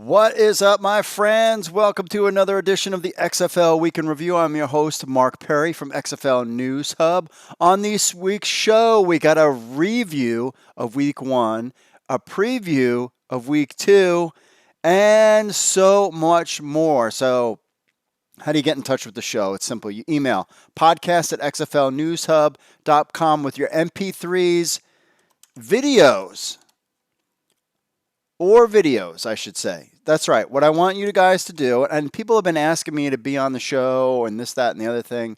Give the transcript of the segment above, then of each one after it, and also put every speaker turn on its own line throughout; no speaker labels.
What is up, my friends? Welcome to another edition of the XFL Week in Review. I'm your host, Mark Perry from XFL News Hub. On this week's show, we got a review of Week 1, a preview of Week 2, and so much more. So, how do you get in touch with the show? It's simple. You email podcast@xflnewshub.com with your MP3s, videos, I should say. That's right. What I want you guys to do, and people have been asking me to be on the show and this, that, and the other thing.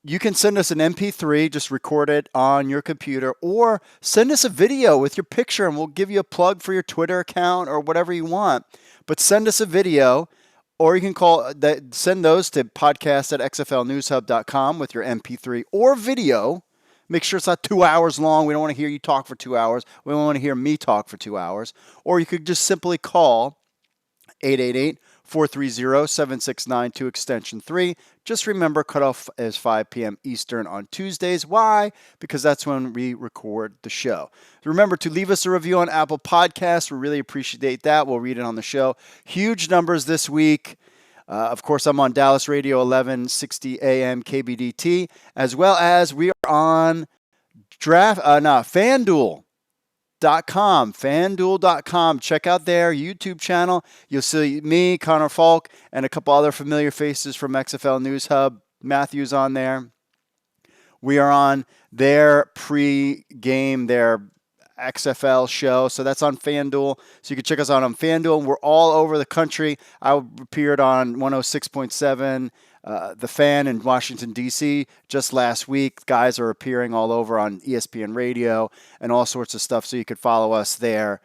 You can send us an MP3, just record it on your computer, or send us a video with your picture and we'll give you a plug for your Twitter account or whatever you want. But send us a video, or you can send those to podcast@xflnewshub.com with your MP3 or video. Make sure it's not 2 hours long. We don't want to hear you talk for 2 hours. We don't want to hear me talk for 2 hours. Or you could just simply call 888-430-7692 extension 3. Just remember, cutoff is 5 p.m. Eastern on Tuesdays. Why? Because that's when we record the show. Remember to leave us a review on Apple Podcasts. We really appreciate that. We'll read it on the show. Huge numbers this week. Of course, I'm on Dallas Radio 1160 AM KBDT, as well as we are on FanDuel.com. FanDuel.com. Check out their YouTube channel. You'll see me, Connor Falk, and a couple other familiar faces from XFL News Hub. Matthew's on there. We are on their pre-game, their XFL show. So that's on FanDuel. So you can check us out on FanDuel. We're all over the country. I appeared on 106.7, The Fan in Washington, D.C. just last week. Guys are appearing all over on ESPN Radio and all sorts of stuff. So you could follow us there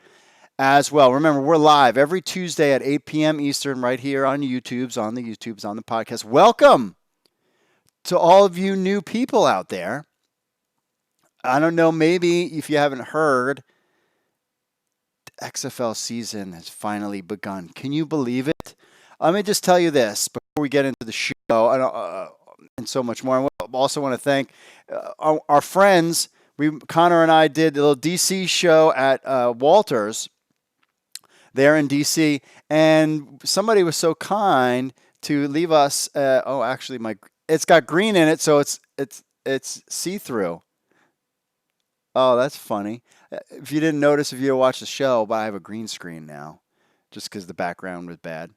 as well. Remember, we're live every Tuesday at 8 p.m. Eastern right here on YouTube's, on the podcast. Welcome to all of you new people out there. I don't know, maybe if you haven't heard, the XFL season has finally begun. Can you believe it? Let me just tell you this before we get into the show and so much more. I also want to thank our friends. Connor and I did a little DC show at Walters there in DC, and somebody was so kind to leave us. It's got green in it, so it's see-through. Oh, that's funny. If you didn't notice, if you watched the show, but I have a green screen now just because the background was bad.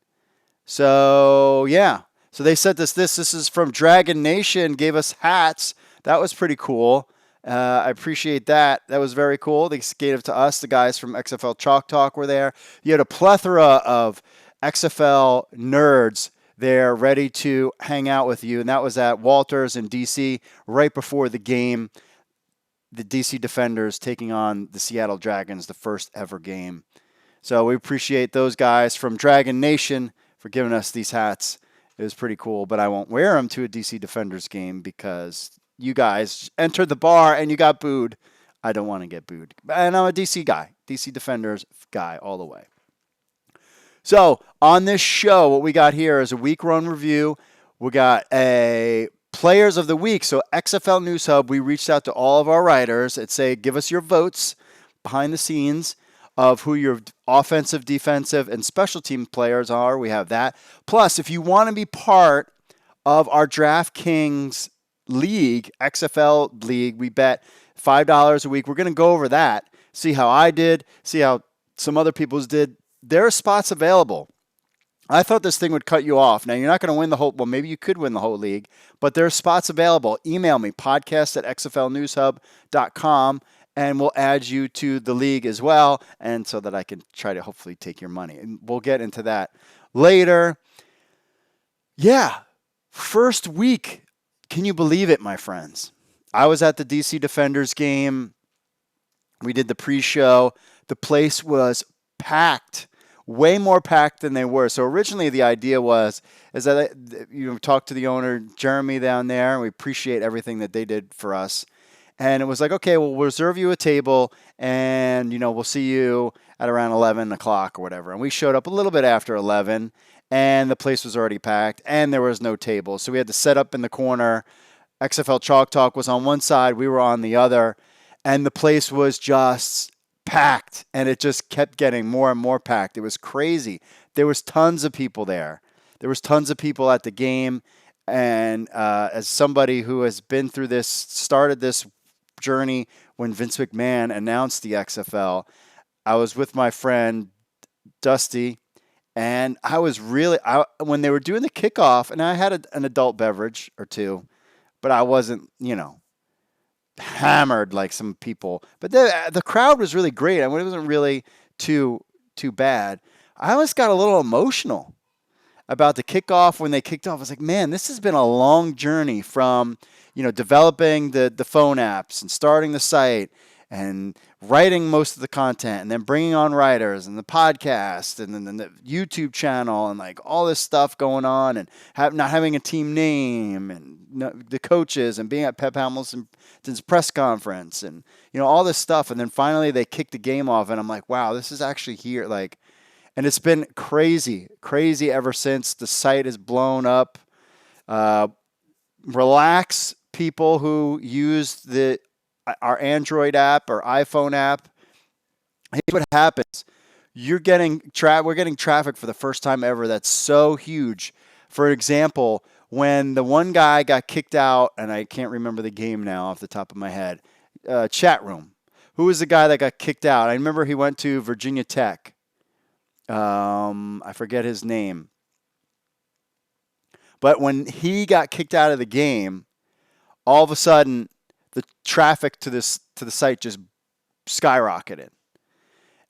So, yeah. So they sent us this. This is from Dragon Nation, gave us hats. That was pretty cool. I appreciate that. That was very cool. They gave it to us. The guys from XFL Chalk Talk were there. You had a plethora of XFL nerds there ready to hang out with you, and that was at Walters in D.C. right before the game. The DC Defenders taking on the Seattle Dragons, the first ever game. So we appreciate those guys from Dragon Nation for giving us these hats. It was pretty cool, but I won't wear them to a DC Defenders game because you guys entered the bar and you got booed. I don't want to get booed. And I'm a DC guy, DC Defenders guy all the way. So on this show, what we got here is a week-run review. We got a Players of the Week. So XFL News Hub, we reached out to all of our writers and say, give us your votes behind the scenes of who your offensive, defensive, and special team players are. We have that. Plus, if you want to be part of our DraftKings league, XFL league, we bet $5 a week. We're going to go over that, see how I did, see how some other people's did. There are spots available. I thought this thing would cut you off. Now, you're not going to win the whole, well, maybe you could win the whole league, but there are spots available. Email me, podcast@xflnewshub.com, and we'll add you to the league as well, and so that I can try to hopefully take your money. And we'll get into that later. Yeah, first week. Can you believe it, my friends? I was at the DC Defenders game. We did the pre-show. The place was packed. Way more packed than they were. So originally the idea is that talk to the owner, Jeremy, down there, and we appreciate everything that they did for us. And it was like, okay, we'll reserve you a table, and we'll see you at around 11 o'clock or whatever. And we showed up a little bit after 11, and the place was already packed, and there was no table. So we had to set up in the corner. XFL Chalk Talk was on one side, we were on the other, and the place was just packed, and it just kept getting more and more packed. It was crazy. There was tons of people there. There was tons of people at the game, and as somebody who has been through this, started this journey when Vince McMahon announced the XFL, I was with my friend Dusty, and I was really when they were doing the kickoff, and I had an adult beverage or two, but I wasn't, hammered like some people. But the crowd was really great. I mean, it wasn't really too bad. I almost got a little emotional about the kickoff when they kicked off. I was like, man, this has been a long journey from, developing the phone apps and starting the site and writing most of the content and then bringing on writers and the podcast and then the YouTube channel and like all this stuff going on and not having a team name and the coaches and being at Pep Hamilton's press conference and, all this stuff. And then finally they kicked the game off and I'm like, wow, this is actually here. Like, and it's been crazy ever since. The site is blown up. Relax, people who use our Android app or iPhone app. Here's what happens. We're getting traffic for the first time ever. That's so huge. For example, when the one guy got kicked out, and I can't remember the game now off the top of my head, chat room. Who was the guy that got kicked out? I remember he went to Virginia Tech. I forget his name. But when he got kicked out of the game, all of a sudden the traffic to the site just skyrocketed.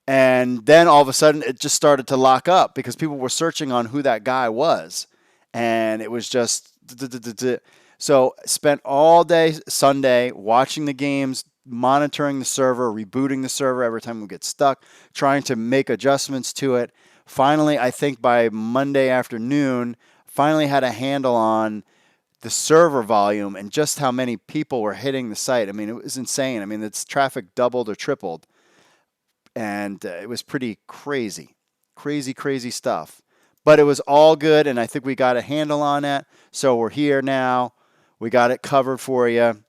And then all of a sudden it just started to lock up because people were searching on who that guy was. And it was just so spent all day Sunday watching the games, monitoring the server, rebooting the server every time we get stuck, trying to make adjustments to it. Finally, I think by Monday afternoon, finally had a handle on the server volume and just how many people were hitting the site. I mean, it was insane. I mean, its traffic doubled or tripled. And it was pretty crazy stuff. But it was all good, and I think we got a handle on it. So we're here now. We got it covered for you.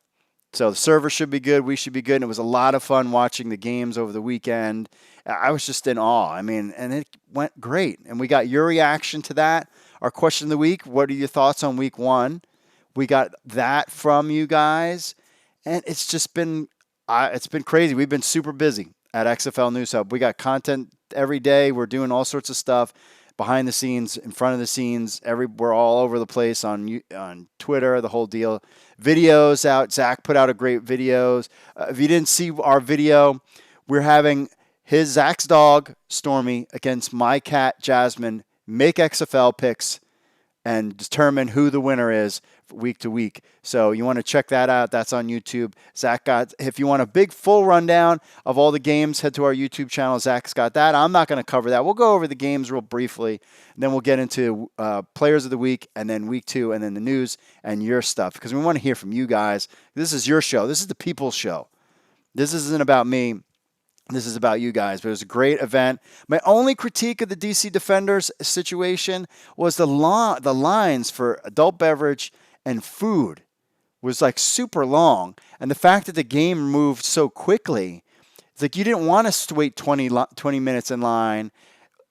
So the server should be good. We should be good. And it was a lot of fun watching the games over the weekend. I was just in awe. I mean, and it went great. And we got your reaction to that. Our question of the week, what are your thoughts on week one? We got that from you guys. And it's just been crazy. We've been super busy at XFL News Hub. We got content every day. We're doing all sorts of stuff behind the scenes, in front of the scenes. We're all over the place on Twitter, the whole deal. Videos out. Zach put out a great videos. If you didn't see our video, we're having Zach's dog, Stormy, against my cat, Jasmine, make XFL picks and determine who the winner is week to week. So you want to check that out. That's on YouTube. If you want a big full rundown of all the games, head to our YouTube channel. Zach's got that. I'm not going to cover that. We'll go over the games real briefly, and then we'll get into players of the week, and then week two, and then the news and your stuff, because we want to hear from you guys. This is your show. This is the people's show. This isn't about me. This is about you guys, but it was a great event. My only critique of the DC Defenders situation was the lines for adult beverage and food was like super long. And the fact that the game moved so quickly, it's like you didn't want us to wait 20 minutes in line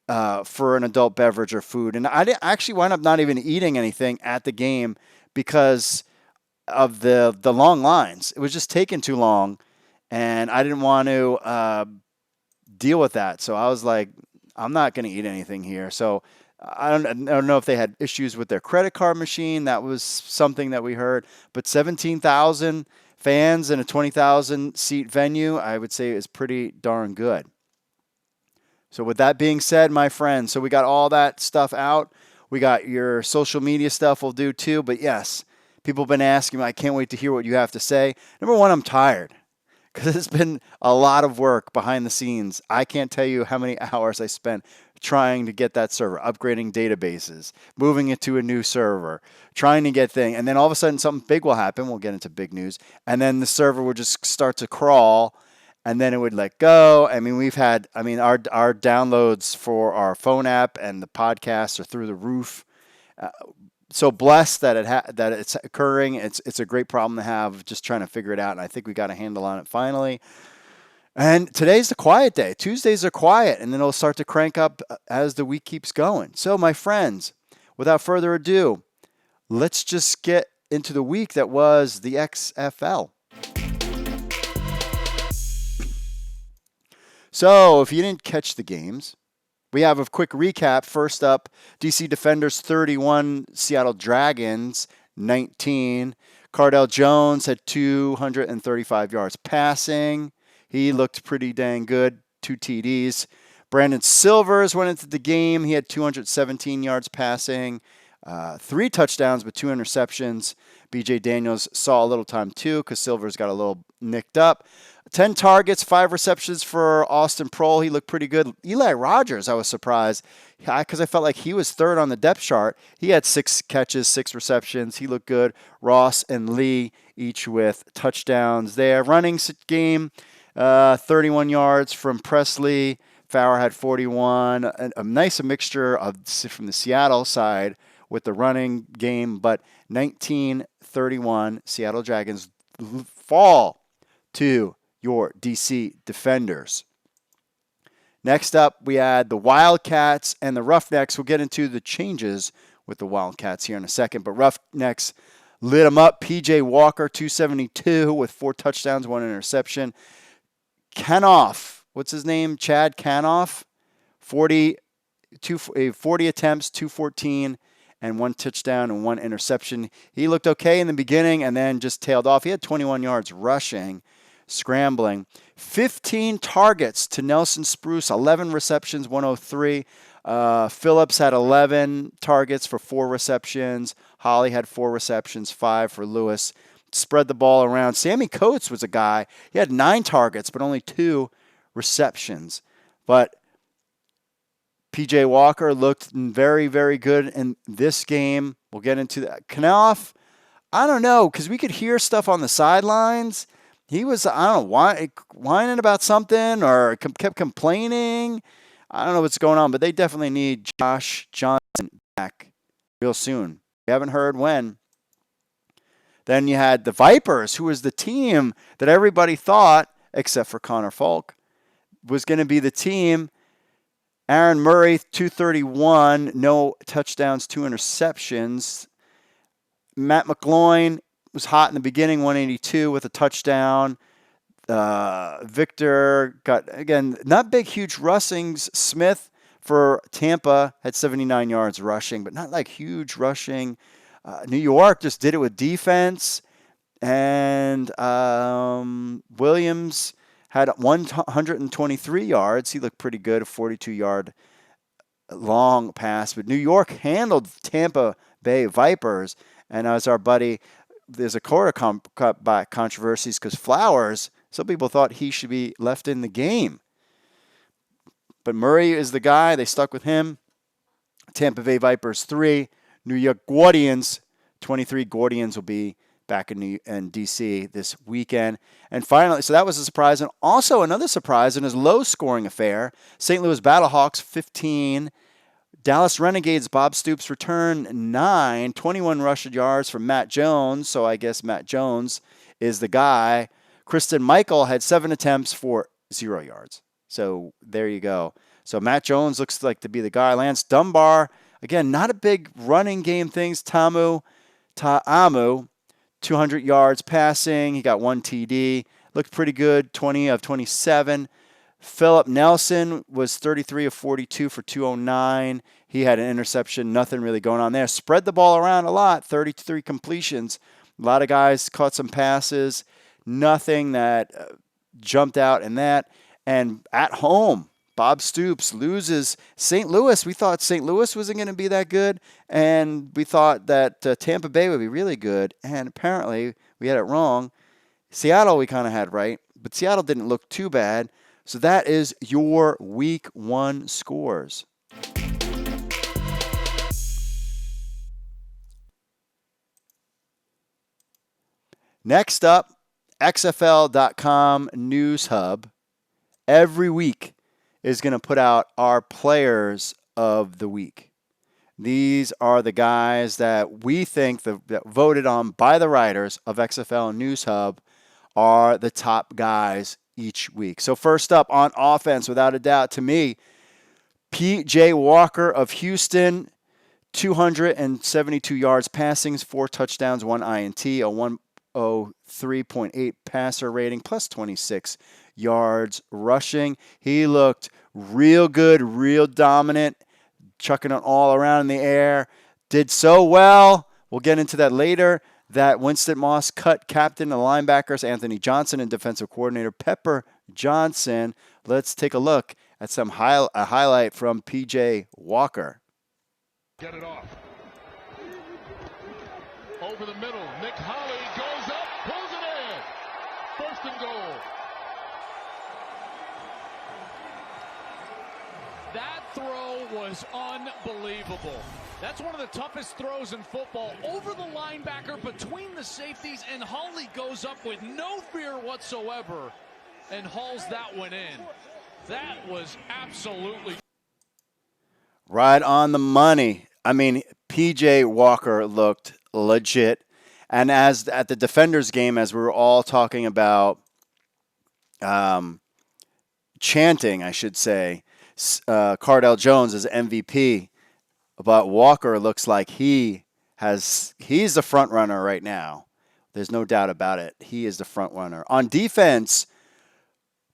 for an adult beverage or food. And I actually wound up not even eating anything at the game because of the long lines. It was just taking too long. And I didn't want to deal with that. So I was like, I'm not going to eat anything here. So I don't know if they had issues with their credit card machine. That was something that we heard. But 17,000 fans in a 20,000 seat venue, I would say is pretty darn good. So with that being said, my friends, so we got all that stuff out. We got your social media stuff we'll do too. But yes, people have been asking me, I can't wait to hear what you have to say. Number one, I'm tired, because it's been a lot of work behind the scenes. I can't tell you how many hours I spent trying to get that server, upgrading databases, moving it to a new server, trying to get things. And then all of a sudden something big will happen. We'll get into big news. And then the server would just start to crawl, and then it would let go. I mean, our downloads for our phone app and the podcast are through the roof. So blessed that that it's occurring. It's a great problem to have, just trying to figure it out. And I think we got a handle on it finally. And today's the quiet day. Tuesdays are quiet, and then it'll start to crank up as the week keeps going. So, my friends, without further ado, let's just get into the week that was the XFL. So, if you didn't catch the games, we have a quick recap. First up, DC Defenders 31, Seattle Dragons 19. Cardell Jones had 235 yards passing. He looked pretty dang good, 2 TDs. Brandon Silvers went into the game. He had 217 yards passing, 3 touchdowns, but 2 interceptions. BJ Daniels saw a little time too because Silvers got a little nicked up. 10 targets, 5 receptions for Austin Prohl. He looked pretty good. Eli Rogers, I was surprised because I felt like he was third on the depth chart. He had 6 catches, 6 receptions. He looked good. Ross and Lee each with touchdowns there. Running game, 31 yards from Presley. Fowler had 41. A nice mixture from the Seattle side with the running game, but 19-31, Seattle Dragons fall to your DC Defenders. Next up, we had the Wildcats and the Roughnecks. We'll get into the changes with the Wildcats here in a second, but Roughnecks lit them up. PJ Walker, 272 with 4 touchdowns, 1 interception. Kanoff, what's his name? Chad Kanoff, 40 attempts, 214, and 1 touchdown and 1 interception. He looked okay in the beginning and then just tailed off. He had 21 yards rushing, scrambling. 15 targets to Nelson Spruce, 11 receptions, 103. Phillips had 11 targets for 4 receptions. Holly had 4 receptions, 5 for Lewis. Spread the ball around. Sammy Coates was a guy. He had 9 targets, but only 2 receptions. But PJ Walker looked very, very good in this game. We'll get into that. Kanoff, I don't know, because we could hear stuff on the sidelines. He was, I don't know, whining about something or kept complaining. I don't know what's going on, but they definitely need Josh Johnson back real soon. We haven't heard when. Then you had the Vipers, who was the team that everybody thought, except for Connor Falk, was going to be the team. Aaron Murray, 231, no touchdowns, 2 interceptions. Matt McGloin was hot in the beginning, 182 with a touchdown. Victor got, again, not big, huge rushings. Smith for Tampa had 79 yards rushing, but not like huge rushing. New York just did it with defense. And Williams had 123 yards. He looked pretty good, a 42-yard long pass. But New York handled Tampa Bay Vipers. And as our buddy, there's a quarterback controversies because Flowers, some people thought he should be left in the game. But Murray is the guy. They stuck with him. Tampa Bay Vipers 3. New York Guardians 23. Guardians will be back in D.C. this weekend. And finally, so that was a surprise. And also another surprise in his low-scoring affair, St. Louis Battlehawks 15. Dallas Renegades, Bob Stoops return 9. 21 rushing yards from Matt Jones. So I guess Matt Jones is the guy. Kristen Michael had 7 attempts for 0 yards. So there you go. So Matt Jones looks like to be the guy. Lance Dunbar, again, not a big running game things. Ta'amu, 200 yards passing. He got 1 TD. Looked pretty good, 20 of 27. Philip Nelson was 33 of 42 for 209. He had an interception. Nothing really going on there. Spread the ball around a lot, 33 completions. A lot of guys caught some passes. Nothing that jumped out in that. And at home, Bob Stoops loses St. Louis. We thought St. Louis wasn't going to be that good, and we thought that Tampa Bay would be really good, and apparently we had it wrong. Seattle we kind of had right, but Seattle didn't look too bad. So that is your Week 1 scores. Next up, XFL.com News Hub. Every week is going to put out our players of the week. These are the guys that we think that voted on by the writers of XFL News Hub are the top guys each week. So first up on offense, without a doubt, to me, P.J. Walker of Houston, 272 yards passing, 4 touchdowns, 1 INT, a 103.8 passer rating, plus 26 yards rushing. He looked real good, real dominant, chucking it all around in the air. Did so well, we'll get into that later, that Winston Moss cut captain of the linebackers, Anthony Johnson, and defensive coordinator Pepper Johnson. Let's take a look at a highlight from P.J. Walker.
Get it off. Over the middle, Nick Holley goes up, pulls it in. First and goal.
That throw was unbelievable. That's one of the toughest throws in football. Over the linebacker, between the safeties, and Holley goes up with no fear whatsoever and hauls that one in. That was absolutely
right on the money. I mean, P.J. Walker looked legit. And as at the Defenders game, as we were all talking about chanting, I should say, Cardell Jones as MVP, but Walker looks like he's the front runner right now. There's no doubt about it. He is the front runner. On defense,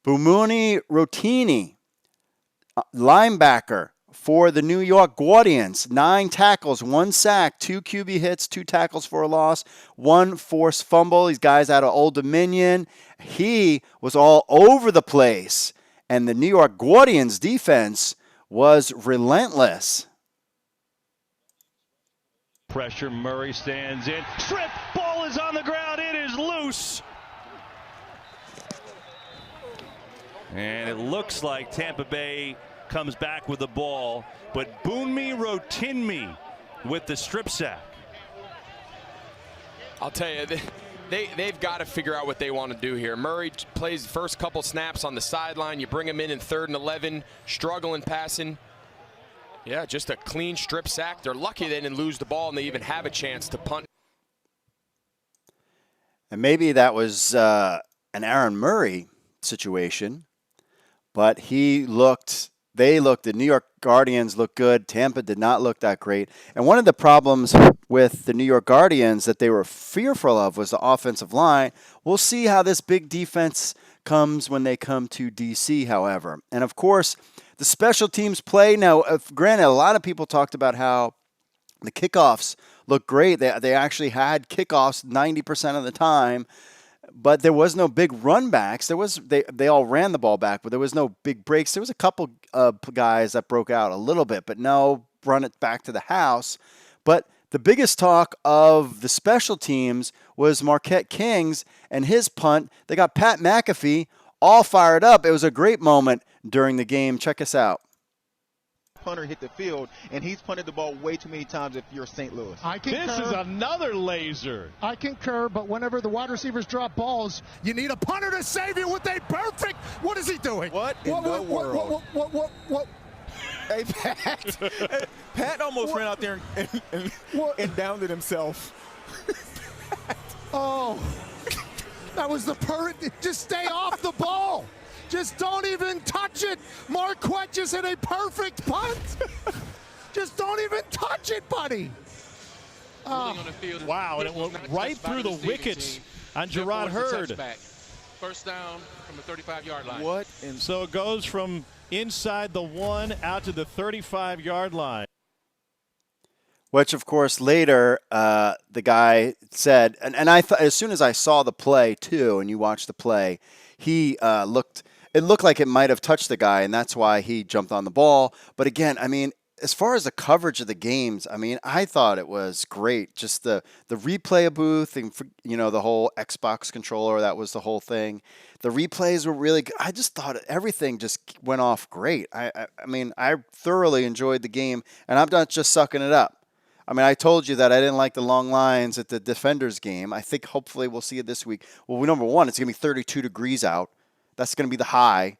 Bumuni Rotini, linebacker for the New York Guardians, 9 tackles, 1 sack, 2 QB hits, 2 tackles for a loss, 1 forced fumble. These guys out of Old Dominion. He was all over the place, and the New York Guardians defense was relentless.
Pressure, Murray stands in. Strip, ball is on the ground, it is loose. And it looks like Tampa Bay comes back with the ball, but Boonmi Rotinmi with the strip sack.
I'll tell you, they've got to figure out what they want to do here. Murray plays the first couple snaps on the sideline. You bring him in 3rd and 11, struggling passing. Yeah, just a clean strip sack. They're lucky they didn't lose the ball and they even have a chance to punt.
And maybe that was an Aaron Murray situation, but the New York Guardians looked good. Tampa did not look that great. And one of the problems with the New York Guardians that they were fearful of was the offensive line. We'll see how this big defense comes when they come to D.C., however. And, of course, the special teams play. Now, granted, a lot of people talked about how the kickoffs look great. They actually had kickoffs 90% of the time, but there was no big run backs. They all ran the ball back, but there was no big breaks. There was a couple guys that broke out a little bit, but no run it back to the house. But the biggest talk of the special teams was Marquette Kings and his punt. They got Pat McAfee all fired up. It was a great moment during the game. Check us out.
Punter hit the field, and he's punted the ball way too many times if you're St. Louis.
I concur.
This is another laser.
I concur, but whenever the wide receivers drop balls, you need a punter to save you with a perfect. What is he doing?
What in the world?
What?
Hey, Pat. Pat almost ran out there and downed himself.
Oh, that was the perfect. Just stay off the ball. Just don't even touch it. Marquette just hit a perfect punt. Just don't even touch it, buddy.
Wow, and it went right through the wickets on Gerard Hurd.
First down from the 35-yard line.
What?
So it goes from inside the 1 out to the 35-yard line.
Which, of course, later the guy said, and I thought as soon as I saw the play too, and you watched the play, it looked like it might have touched the guy, and that's why he jumped on the ball. But again, I mean, as far as the coverage of the games, I mean, I thought it was great. Just the replay booth and, the whole Xbox controller, that was the whole thing. The replays were really good. I just thought everything just went off great. I mean, I thoroughly enjoyed the game, and I'm not just sucking it up. I mean, I told you that I didn't like the long lines at the Defenders game. I think hopefully we'll see it this week. Well, number one, it's going to be 32 degrees out. That's going to be the high.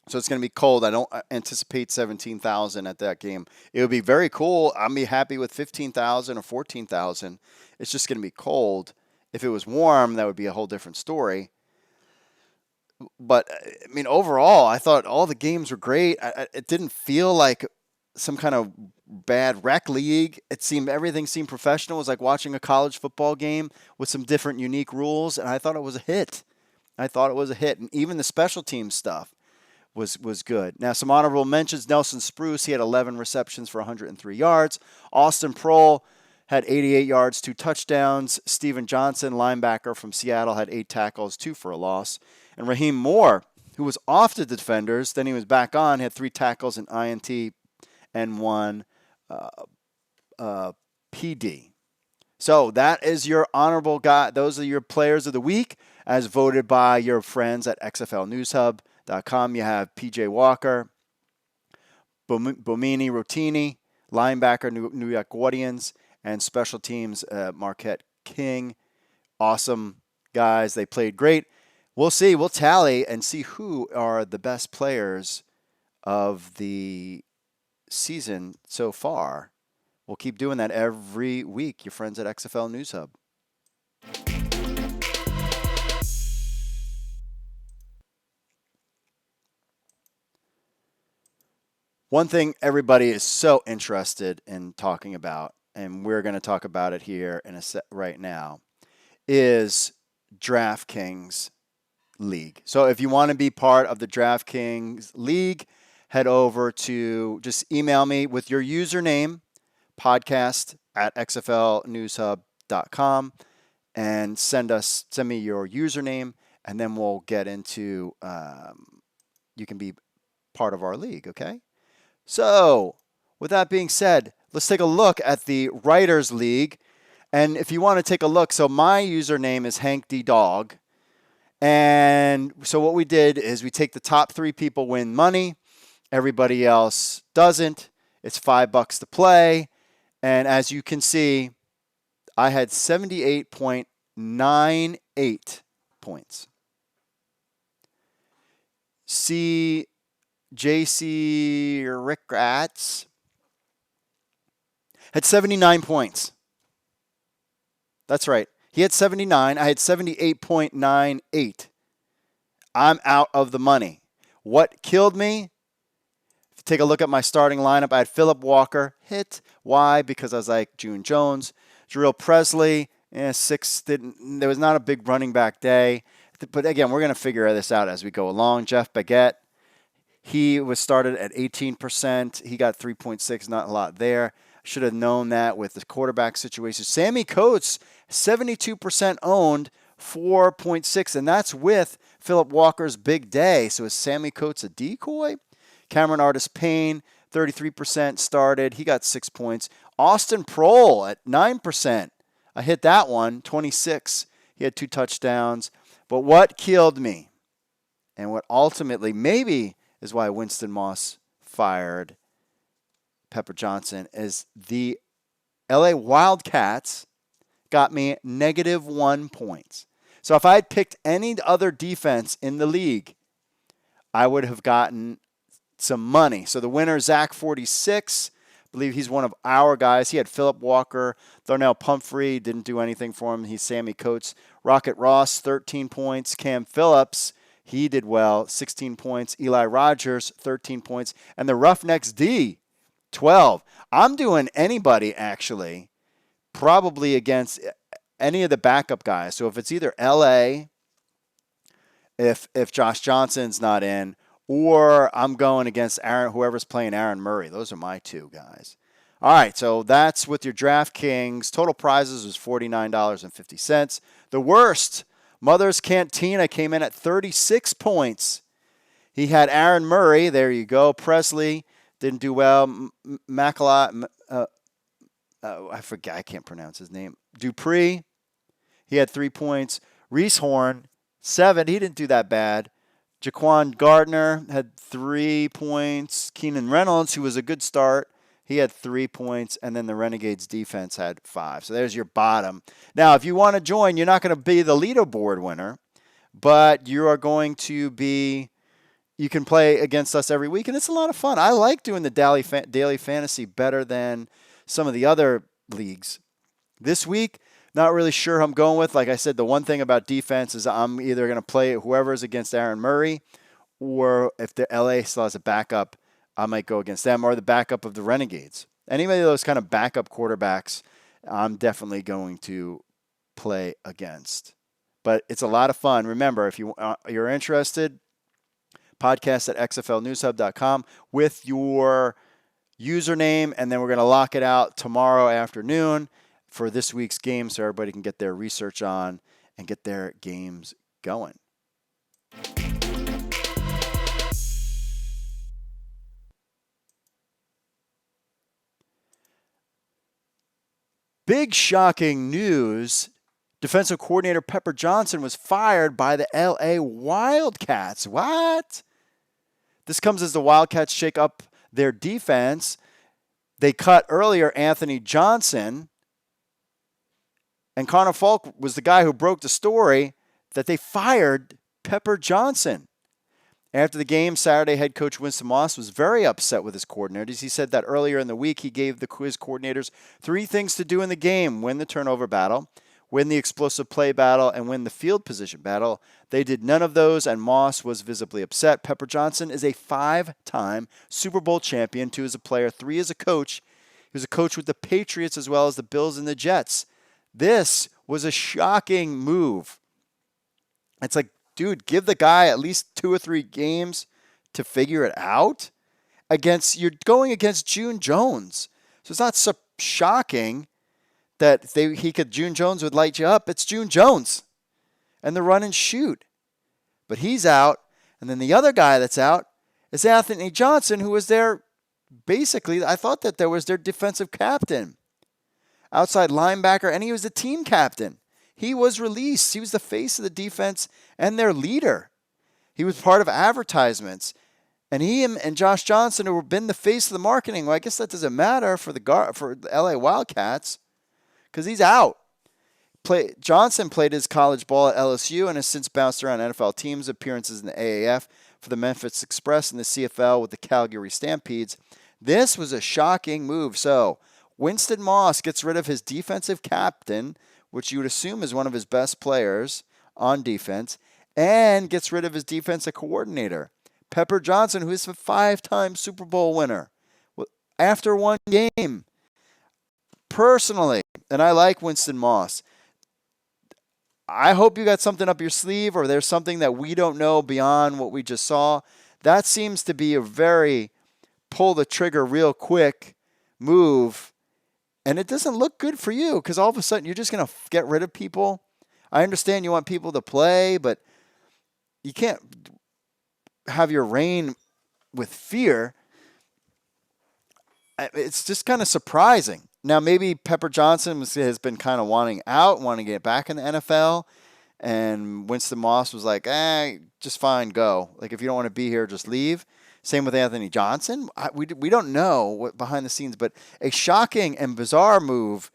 So it's going to be cold. I don't anticipate 17,000 at that game. It would be very cool. I'll be happy with 15,000 or 14,000. It's just going to be cold. If it was warm, that would be a whole different story. But I mean, overall, I thought all the games were great. It didn't feel like some kind of bad rec league. Everything seemed professional. It was like watching a college football game with some different unique rules, and I thought it was a hit. And even the special team stuff was good. Now, some honorable mentions. Nelson Spruce, he had 11 receptions for 103 yards. Austin Proehl had 88 yards, 2 touchdowns. Steven Johnson, linebacker from Seattle, had 8 tackles, 2 for a loss. And Raheem Moore, who was off the defenders, then he was back on, had 3 tackles, an INT, and 1 PD. So that is your honorable guy. Those are your players of the week as voted by your friends at XFLNewsHub.com. You have PJ Walker, Bomini Rotini, linebacker, New York Guardians, and special teams, Marquette King. Awesome guys. They played great. We'll see. We'll tally and see who are the best players of the season so far. We'll keep doing that every week. Your friends at XFL News Hub. One thing everybody is so interested in talking about, and we're going to talk about it here in a set right now, is DraftKings League. So if you want to be part of the DraftKings League, head over to, just email me with your username, podcast@xflnewshub.com, and send me your username, and then we'll get into, you can be part of our league, okay? So, with that being said, let's take a look at the Writers League. And if you want to take a look, so my username is Hank D. Dog. And so what we did is we take the top 3 people win money. Everybody else doesn't. It's $5 to play. And as you can see, I had 78.98 points. JC Rickrats had 79 points. That's right. He had 79. I had 78.98. I'm out of the money. What killed me? Take a look at my starting lineup. I had Philip Walker hit. Why? Because I was like June Jones. Jarrell Presley, 6. There was not a big running back day. But again, we're going to figure this out as we go along. Jeff Baguette, he was started at 18%. He got 3.6, not a lot there. Should have known that with the quarterback situation. Sammy Coates, 72% owned, 4.6, and that's with Philip Walker's big day. So is Sammy Coates a decoy? Cameron Artis-Payne, 33% started. He got 6 points. Austin Proehl at 9%. I hit that one, 26. He had 2 touchdowns. But what killed me, and what ultimately maybe is why Winston Moss fired Pepper Johnson, is the LA Wildcats got me -1 points. So if I had picked any other defense in the league, I would have gotten some money. So the winner, Zach 46, I believe he's one of our guys. He had Philip Walker, Darnell Pumphrey, didn't do anything for him. He's Sammy Coates. Rocket Ross, 13 points. Cam Phillips, he did well, 16 points. Eli Rogers, 13 points. And the Roughnecks D, 12. I'm doing anybody, actually, probably against any of the backup guys. So if it's either LA, if Josh Johnson's not in, or I'm going against whoever's playing Aaron Murray. Those are my 2 guys. All right, so that's with your DraftKings. Total prizes was $49.50. The worst, Mother's Cantina, came in at 36 points. He had Aaron Murray. There you go. Presley didn't do well. I forget. I can't pronounce his name. Dupree, he had 3 points. Reese Horn, 7. He didn't do that bad. Jaquan Gardner had 3 points. Keenan Reynolds, who was a good start, he had 3 points. And then the Renegades defense had 5. So there's your bottom. Now, if you want to join, you're not going to be the leaderboard winner, but you are going to be, you can play against us every week. And it's a lot of fun. I like doing the daily fantasy better than some of the other leagues. This week, Not really sure who I'm going with. Like I said, the one thing about defense is I'm either going to play whoever's against Aaron Murray, or if the LA still has a backup, I might go against them, or the backup of the Renegades. Anybody of those kind of backup quarterbacks, I'm definitely going to play against. But it's a lot of fun. Remember, if you're interested, podcast at xflnewshub.com with your username, and then we're going to lock it out tomorrow afternoon for this week's game so everybody can get their research on and get their games going. Big shocking news. Defensive coordinator Pepper Johnson was fired by the LA Wildcats. What? This comes as the Wildcats shake up their defense. They cut earlier Anthony Johnson. And Connor Falk was the guy who broke the story that they fired Pepper Johnson. After the game, Saturday head coach Winston Moss was very upset with his coordinators. He said that earlier in the week he gave his coordinators 3 things to do in the game: win the turnover battle, win the explosive play battle, and win the field position battle. They did none of those, and Moss was visibly upset. Pepper Johnson is a 5-time Super Bowl champion, 2 as a player, 3 as a coach. He was a coach with the Patriots as well as the Bills and the Jets. This was a shocking move. It's like, dude, give the guy at least 2 or 3 games to figure it out. You're going against June Jones. So it's not so shocking that June Jones would light you up. It's June Jones and the run and shoot. But he's out. And then the other guy that's out is Anthony Johnson, who was basically, I thought that there was their defensive captain, outside linebacker, and he was the team captain. He was released. He was the face of the defense and their leader. He was part of advertisements. And him and Josh Johnson, who have been the face of the marketing, well, I guess that doesn't matter for the LA Wildcats because he's out. Johnson played his college ball at LSU and has since bounced around NFL teams, appearances in the AAF for the Memphis Express and the CFL with the Calgary Stampedes. This was a shocking move. So Winston Moss gets rid of his defensive captain, which you would assume is one of his best players on defense, and gets rid of his defensive coordinator, Pepper Johnson, who is a 5-time Super Bowl winner, after one game. Personally, and I like Winston Moss, I hope you got something up your sleeve, or there's something that we don't know beyond what we just saw. That seems to be a very pull the trigger real quick move. And it doesn't look good for you because all of a sudden you're just going to get rid of people. I understand you want people to play, but you can't have your reign with fear. It's just kind of surprising. Now, maybe Pepper Johnson has been kind of wanting to get back in the NFL. And Winston Moss was like, just fine, go. Like, if you don't want to be here, just leave. Same with Anthony Johnson. We don't know what behind the scenes, but a shocking and bizarre move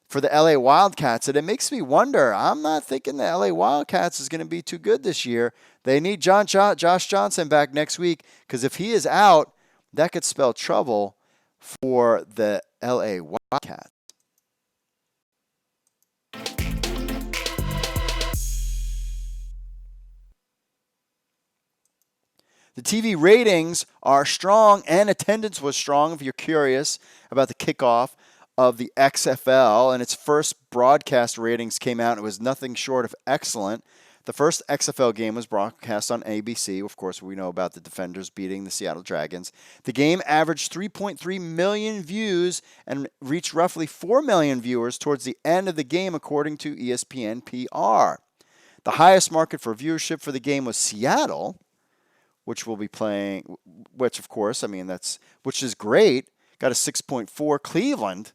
for the LA Wildcats. And it makes me wonder, I'm not thinking the LA Wildcats is going to be too good this year. They need Josh Johnson back next week, because if he is out, that could spell trouble for the LA Wildcats. The TV ratings are strong and attendance was strong, if you're curious about the kickoff of the XFL. And its first broadcast ratings came out. It was nothing short of excellent. The first XFL game was broadcast on ABC. Of course, we know about the Defenders beating the Seattle Dragons. The game averaged 3.3 million views and reached roughly 4 million viewers towards the end of the game, according to ESPN PR. The highest market for viewership for the game was Seattle, which will be playing, which of course, which is great. Got a 6.4. Cleveland,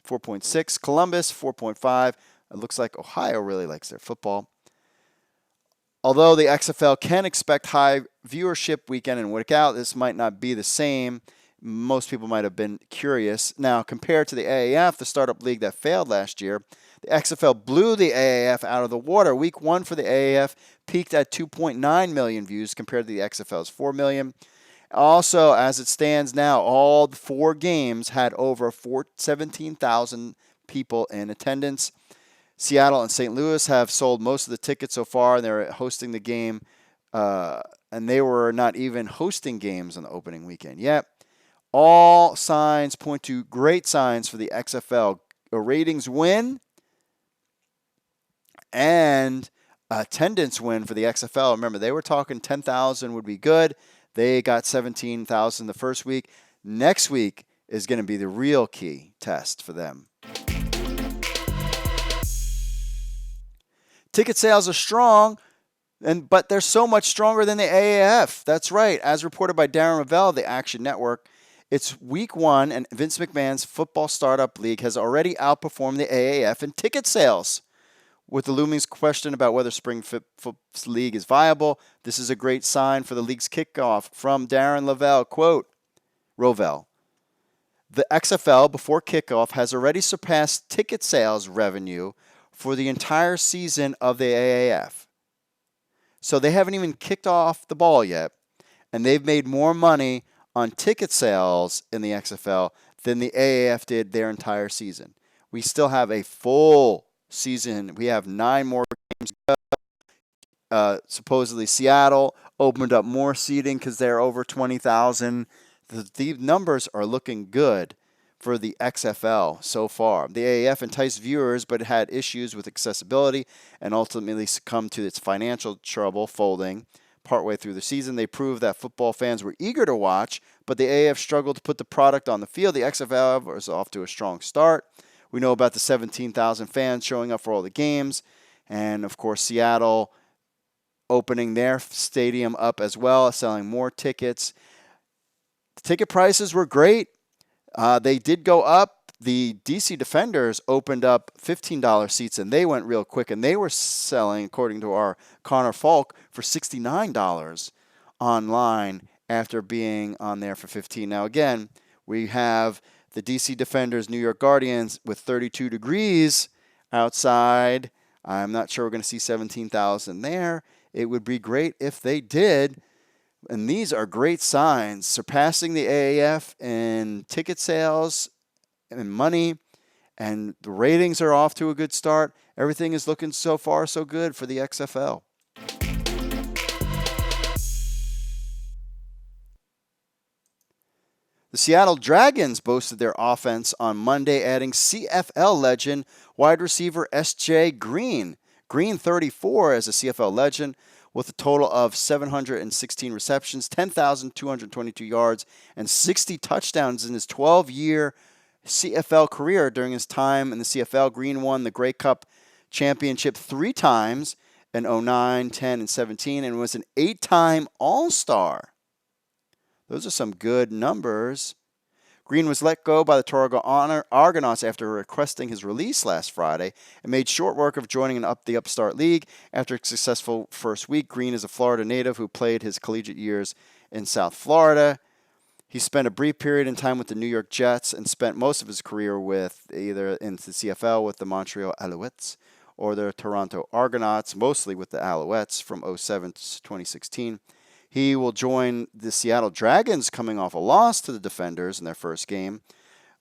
4.6. Columbus, 4.5. It looks like Ohio really likes their football. Although the XFL can expect high viewership week in and week out, this might not be the same. Most people might have been curious. Now, compared to the AAF, the startup league that failed last year, the XFL blew the AAF out of the water. Week 1 for the AAF peaked at 2.9 million views compared to the XFL's 4 million. Also, as it stands now, all 4 games had over 17,000 people in attendance. Seattle and St. Louis have sold most of the tickets so far, and they're hosting the game. And they were not even hosting games on the opening weekend yet. All signs point to great signs for the XFL. A ratings win and attendance win for the XFL. Remember, they were talking 10,000 would be good. They got 17,000 the first week. Next week is going to be the real key test for them. Ticket sales are strong, but they're so much stronger than the AAF. That's right. As reported by Darren Ravel of the Action Network, it's week 1, and Vince McMahon's football startup league has already outperformed the AAF in ticket sales. With the looming question about whether Spring Foot's league is viable, this is a great sign for the league's kickoff. From Darren Lavelle, quote, Rovell, the XFL before kickoff has already surpassed ticket sales revenue for the entire season of the AAF. So they haven't even kicked off the ball yet, and they've made more money on ticket sales in the XFL than the AAF did their entire season. We still have a full season. We have 9 more games to go. Supposedly Seattle opened up more seating because they're over 20,000. The numbers are looking good for the XFL so far. The AAF enticed viewers, but it had issues with accessibility and ultimately succumbed to its financial trouble, folding. Partway through the season, they proved that football fans were eager to watch, but the AAF struggled to put the product on the field. The XFL was off to a strong start. We know about the 17,000 fans showing up for all the games, and of course Seattle opening their stadium up as well, selling more tickets. The ticket prices were great. They did go up. The DC Defenders opened up $15 seats, and they went real quick, and they were selling, according to our Connor Falk, for $69 online after being on there for $15. Now, again, we have the DC Defenders, New York Guardians with 32 degrees outside. I'm not sure we're going to see 17,000 there. It would be great if they did. And these are great signs, surpassing the AAF in ticket sales and money, and the ratings are off to a good start. Everything is looking so far so good for the XFL. The Seattle Dragons boasted their offense on Monday, adding CFL legend wide receiver S.J. Green. Green, 34, as a CFL legend, with a total of 716 receptions, 10,222 yards, and 60 touchdowns in his 12-year CFL career. During his time in the CFL, Green won the Grey Cup championship 3 times in 09, 10, and 17, and was an 8-time All-Star. Those are some good numbers. Green was let go by the Toronto Argonauts after requesting his release last Friday and made short work of joining the upstart league. After a successful first week, Green is a Florida native who played his collegiate years in South Florida. He spent a brief period in time with the New York Jets and spent most of his career with either in the CFL with the Montreal Alouettes or the Toronto Argonauts, mostly with the Alouettes from 2007 to 2016. He will join the Seattle Dragons coming off a loss to the Defenders in their first game.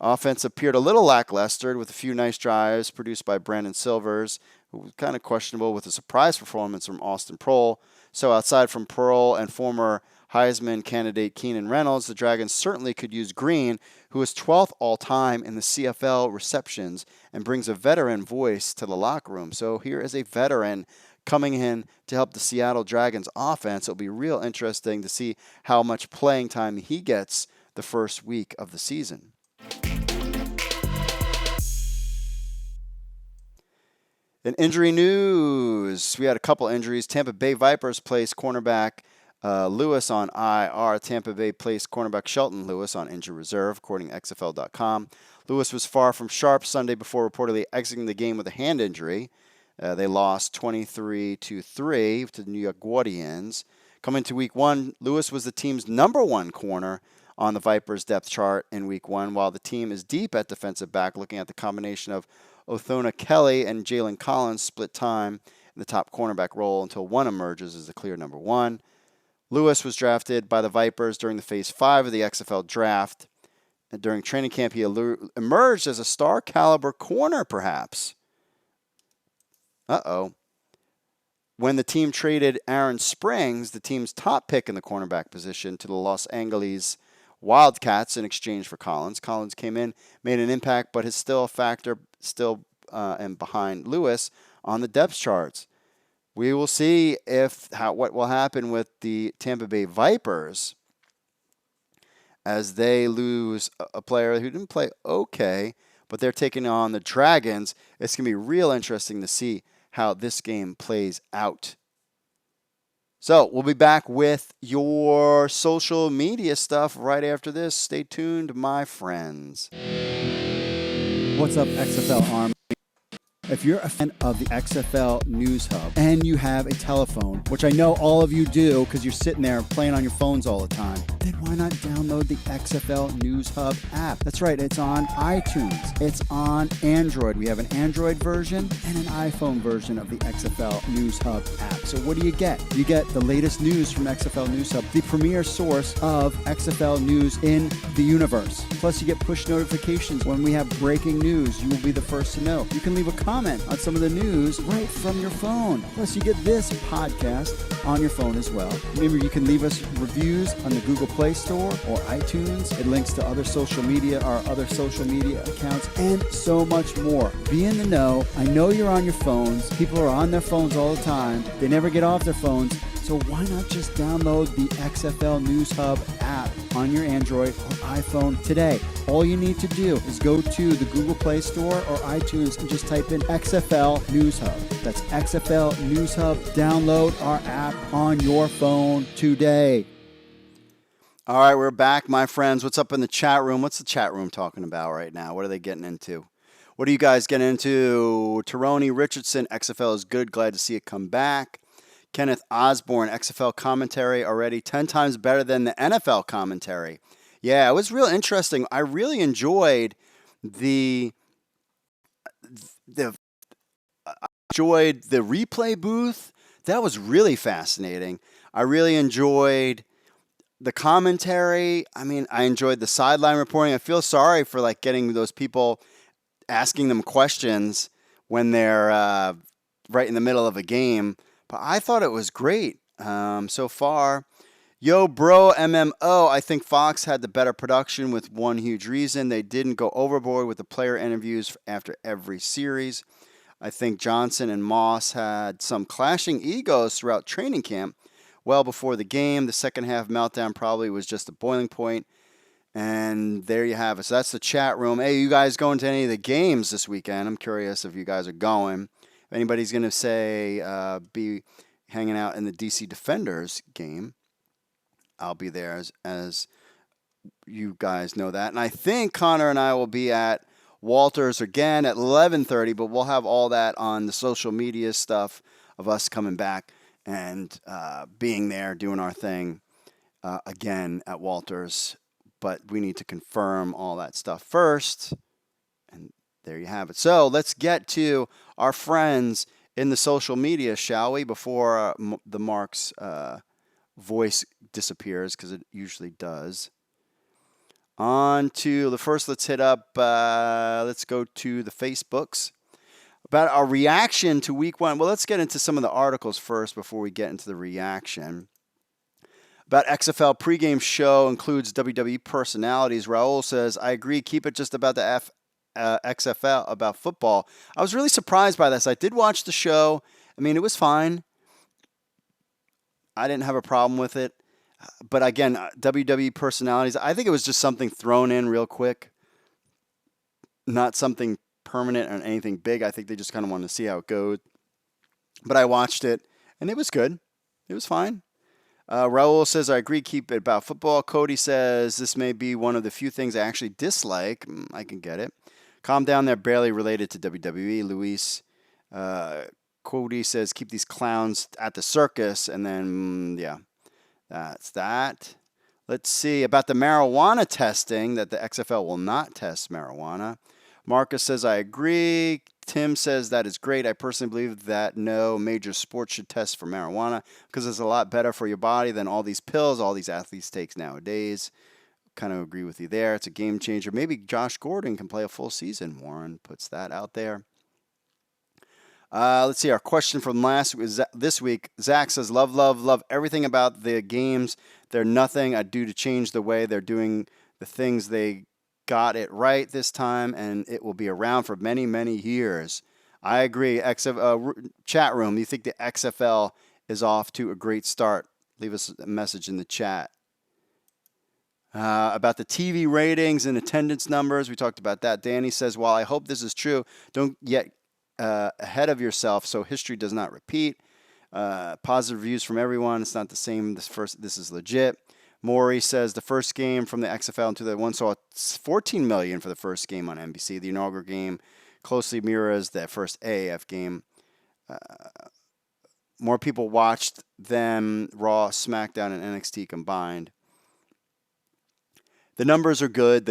Offense appeared a little lackluster with a few nice drives produced by Brandon Silvers, who was kind of questionable with a surprise performance from Austin Proehl. So outside from Proehl and former Heisman candidate Keenan Reynolds, the Dragons certainly could use Green, who is 12th all-time in the CFL receptions and brings a veteran voice to the locker room. So here is a veteran coming in to help the Seattle Dragons offense. It'll be real interesting to see how much playing time he gets the first week of the season. In injury news, we had a couple injuries. Tampa Bay Vipers placed cornerback Lewis on IR. Tampa Bay placed cornerback Shelton Lewis on injury reserve, according to XFL.com. Lewis was far from sharp Sunday before reportedly exiting the game with a hand injury. They lost 23-3 to the New York Guardians. Coming to Week 1, Lewis was the team's #1 corner on the Vipers' depth chart in Week 1, while the team is deep at defensive back, looking at the combination of Othona Kelly and Jalen Collins split time in the top cornerback role until one emerges as the clear #1. Lewis was drafted by the Vipers during the Phase 5 of the XFL draft. And during training camp, he emerged as a star-caliber corner, perhaps. When the team traded Aaron Springs, the team's top pick in the cornerback position, to the Los Angeles Wildcats in exchange for Collins. Collins came in, made an impact, but is still a factor, and behind Lewis on the depth charts. We will see what will happen with the Tampa Bay Vipers as they lose a player who didn't play okay, but they're taking on the Dragons. It's going to be real interesting to see how this game plays out. So we'll be back with your social media stuff right after this. Stay tuned, my friends.
What's up, XFL Army? If you're a fan of the XFL News Hub and you have a telephone, which I know all of you do because you're sitting there playing on your phones all the time, then why not download the XFL News Hub app? That's right, it's on iTunes. It's on Android. We have an Android version and an iPhone version of the XFL News Hub app. So what do you get? You get the latest news from XFL News Hub, the premier source of XFL news in the universe. Plus, you get push notifications when we have breaking news. You will be the first to know. You can leave a comment on some of the news right from your phone. Plus, you get this podcast on your phone as well. Remember, you can leave us reviews on the Google Play Store or iTunes. It links to other social media, our other social media accounts, and so much more. Be in the know. I know you're on your phones. People are on their phones all the time. They never get off their phones. So why not just download the XFL News Hub app on your Android or iPhone today? All you need to do is go to the Google Play Store or iTunes and just type in XFL News Hub. That's XFL News Hub. Download our app on your phone today.
All right, we're back, my friends. What's up in the chat room? What's the chat room talking about right now? What are they getting into? What are you guys getting into? Tyrone Richardson, XFL is good. Glad to see it come back. Kenneth Osborne, XFL commentary already 10 times better than the NFL commentary. Yeah, it was real interesting. I really enjoyed the replay booth. That was really fascinating. I really enjoyed the commentary. I mean, I enjoyed the sideline reporting. I feel sorry for getting those people asking them questions when they're right in the middle of a game. But I thought it was great so far. Yo, bro, MMO, I think Fox had the better production with one huge reason. They didn't go overboard with the player interviews after every series. I think Johnson and Moss had some clashing egos throughout training camp. Well before the game, the second half meltdown probably was just a boiling point. And there you have it. So that's the chat room. Hey, you guys going to any of the games this weekend? I'm curious if you guys are going. If anybody's going to say be hanging out in the DC Defenders game, I'll be there as you guys know that. And I think Connor and I will be at Walters again at 11:30, but we'll have all that on the social media stuff of us coming back and being there, doing our thing again at Walters. But we need to confirm all that stuff first. And there you have it. So let's get to our friends in the social media, shall we, before the Mark's voice disappears, because it usually does. On to the first, let's hit up, let's go to the Facebooks. About our reaction to week one. Well, let's get into some of the articles first before we get into the reaction. About XFL pregame show includes WWE personalities. Raul says, I agree, keep it just about the XFL, about football. I was really surprised by this. I did watch the show. I mean, it was fine. I didn't have a problem with it. But again, WWE personalities, I think it was just something thrown in real quick. Not something permanent or anything big. I think they just kind of wanted to see how it goes. But I watched it, and it was good. It was fine. Raul says, I agree, keep it about football. Cody says, this may be one of the few things I actually dislike. I can get it. Calm down, they're barely related to WWE. Luis, Cody says, keep these clowns at the circus. And then, yeah, that's that. Let's see about the marijuana testing, that the XFL will not test marijuana. Marcus says, I agree. Tim says, that is great. I personally believe that no major sport should test for marijuana because it's a lot better for your body than all these pills all these athletes take nowadays. Kind of agree with you there. It's a game changer. Maybe Josh Gordon can play a full season. Warren puts that out there. Let's see. Our question from last week, this week. Zach says, "Love, love, love everything about the games. They're nothing I'd do to change the way they're doing the things. They got it right this time, and it will be around for many, many years." I agree. Chat room. You think the XFL is off to a great start? Leave us a message in the chat. About the TV ratings and attendance numbers, we talked about that. Danny says, "While I hope this is true, don't get ahead of yourself so history does not repeat." Positive reviews from everyone. It's not the same. This is legit. Maury says the first game from the XFL in 2001 saw 14 million for the first game on NBC. The inaugural game closely mirrors that first AAF game. More people watched than Raw, SmackDown, and NXT combined. The numbers are good.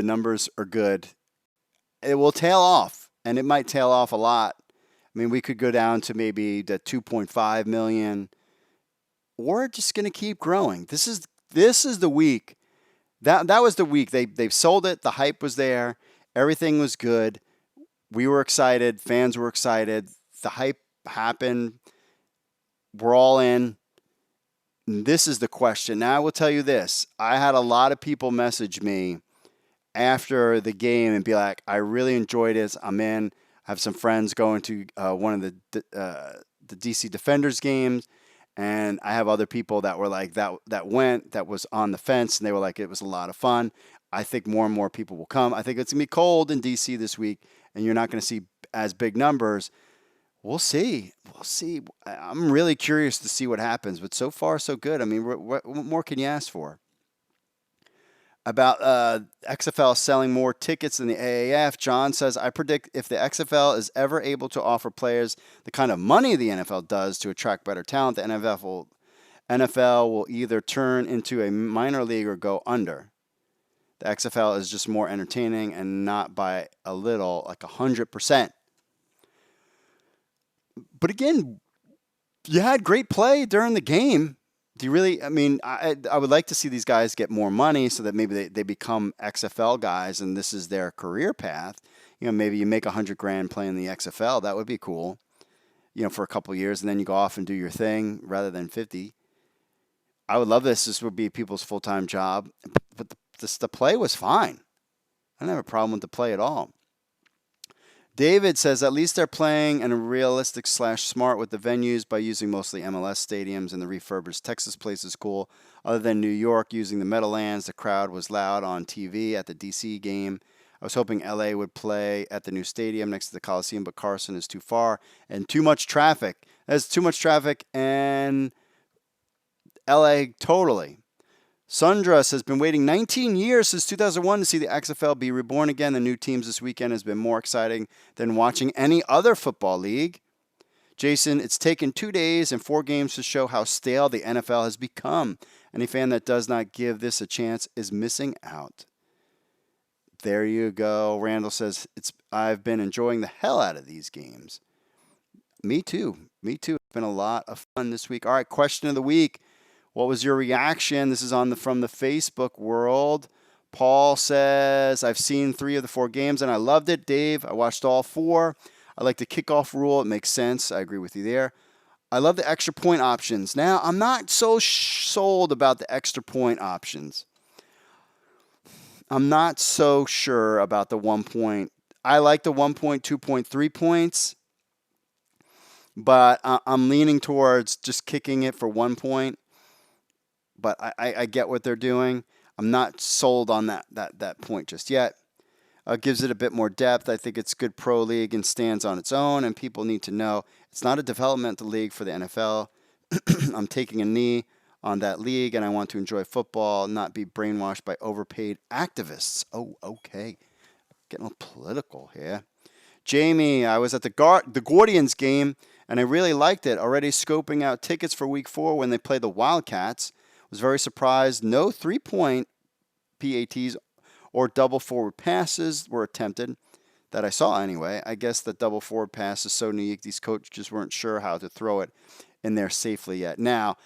It will tail off, and it might tail off a lot. I mean, we could go down to maybe the 2.5 million, or just going to keep growing. This is the week. That was the week. They've sold it. The hype was there. Everything was good. We were excited. Fans were excited. The hype happened. We're all in. And this is the question. Now, I will tell you this. I had a lot of people message me after the game and be like, "I really enjoyed it. I'm in. I have some friends going to one of the DC Defenders games, and I have other people that were like that was on the fence, and they were like, it was a lot of fun. I think more and more people will come. I think it's gonna be cold in DC this week, and you're not going to see as big numbers. We'll see. I'm really curious to see what happens, but so far so good. I mean, what more can you ask for?" About XFL selling more tickets than the AAF, John says, "I predict if the XFL is ever able to offer players the kind of money the NFL does to attract better talent, the NFL will either turn into a minor league or go under. The XFL is just more entertaining, and not by a little, like 100%. But again, you had great play during the game. Do you really? I mean, I would like to see these guys get more money so that maybe they become XFL guys and this is their career path. You know, maybe you make $100,000 playing the XFL. That would be cool. You know, for a couple of years, and then you go off and do your thing rather than 50. I would love this. This would be people's full-time job. But the play was fine. I don't have a problem with the play at all. David says, "At least they're playing in a realistic / smart with the venues by using mostly MLS stadiums, and the refurbished Texas place is cool. Other than New York using the Meadowlands, the crowd was loud on TV at the DC game. I was hoping LA would play at the new stadium next to the Coliseum, but Carson is too far and too much traffic." There's too much traffic, and LA totally. Sundras has been waiting 19 years since 2001 to see the XFL be reborn again. The new teams this weekend has been more exciting than watching any other football league. Jason, it's taken 2 days and 4 games to show how stale the NFL has become. Any fan that does not give this a chance is missing out. There you go. Randall says, I've been enjoying the hell out of these games. Me too. It's been a lot of fun this week. All right, question of the week. What was your reaction? This is from the Facebook world. Paul says, "I've seen 3 of the 4 games and I loved it." Dave, "I watched all 4. I like the kickoff rule. It makes sense." I agree with you there. "I love the extra point options." Now, I'm not so sold about the extra point options. I'm not so sure about the 1 point. I like the 1 point, 2 point, 3 points. But I'm leaning towards just kicking it for 1 point. But I get what they're doing. I'm not sold on that point just yet. Gives it a bit more depth. I think it's good pro league and stands on its own, and people need to know it's not a developmental league for the NFL. I'm taking a knee on that league, and I want to enjoy football, not be brainwashed by overpaid activists. Oh, okay. Getting a little political here. Jamie, "I was at the Guardians game, and I really liked it. Already scoping out tickets for week 4 when they play the Wildcats. Was very surprised. No 3-point PATs or double forward passes were attempted that I saw anyway. I guess the double forward pass is so unique, these coaches weren't sure how to throw it in there safely yet." Now,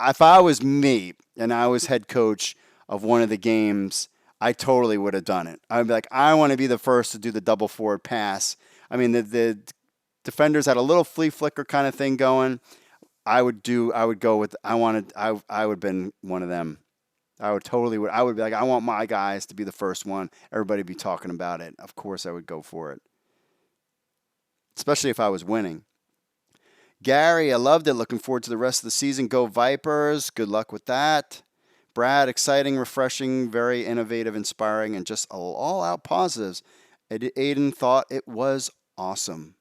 if I was me and I was head coach of one of the games, I totally would have done it. I'd be like, I want to be the first to do the double forward pass. I mean, the defenders had a little flea flicker kind of thing going, I would have been one of them. I would be like, I want my guys to be the first one. Everybody be talking about it. Of course I would go for it. Especially if I was winning. Gary, I loved it. Looking forward to the rest of the season. Go Vipers. Good luck with that. Brad, exciting, refreshing, very innovative, inspiring, and just all out positives. Aiden thought it was awesome.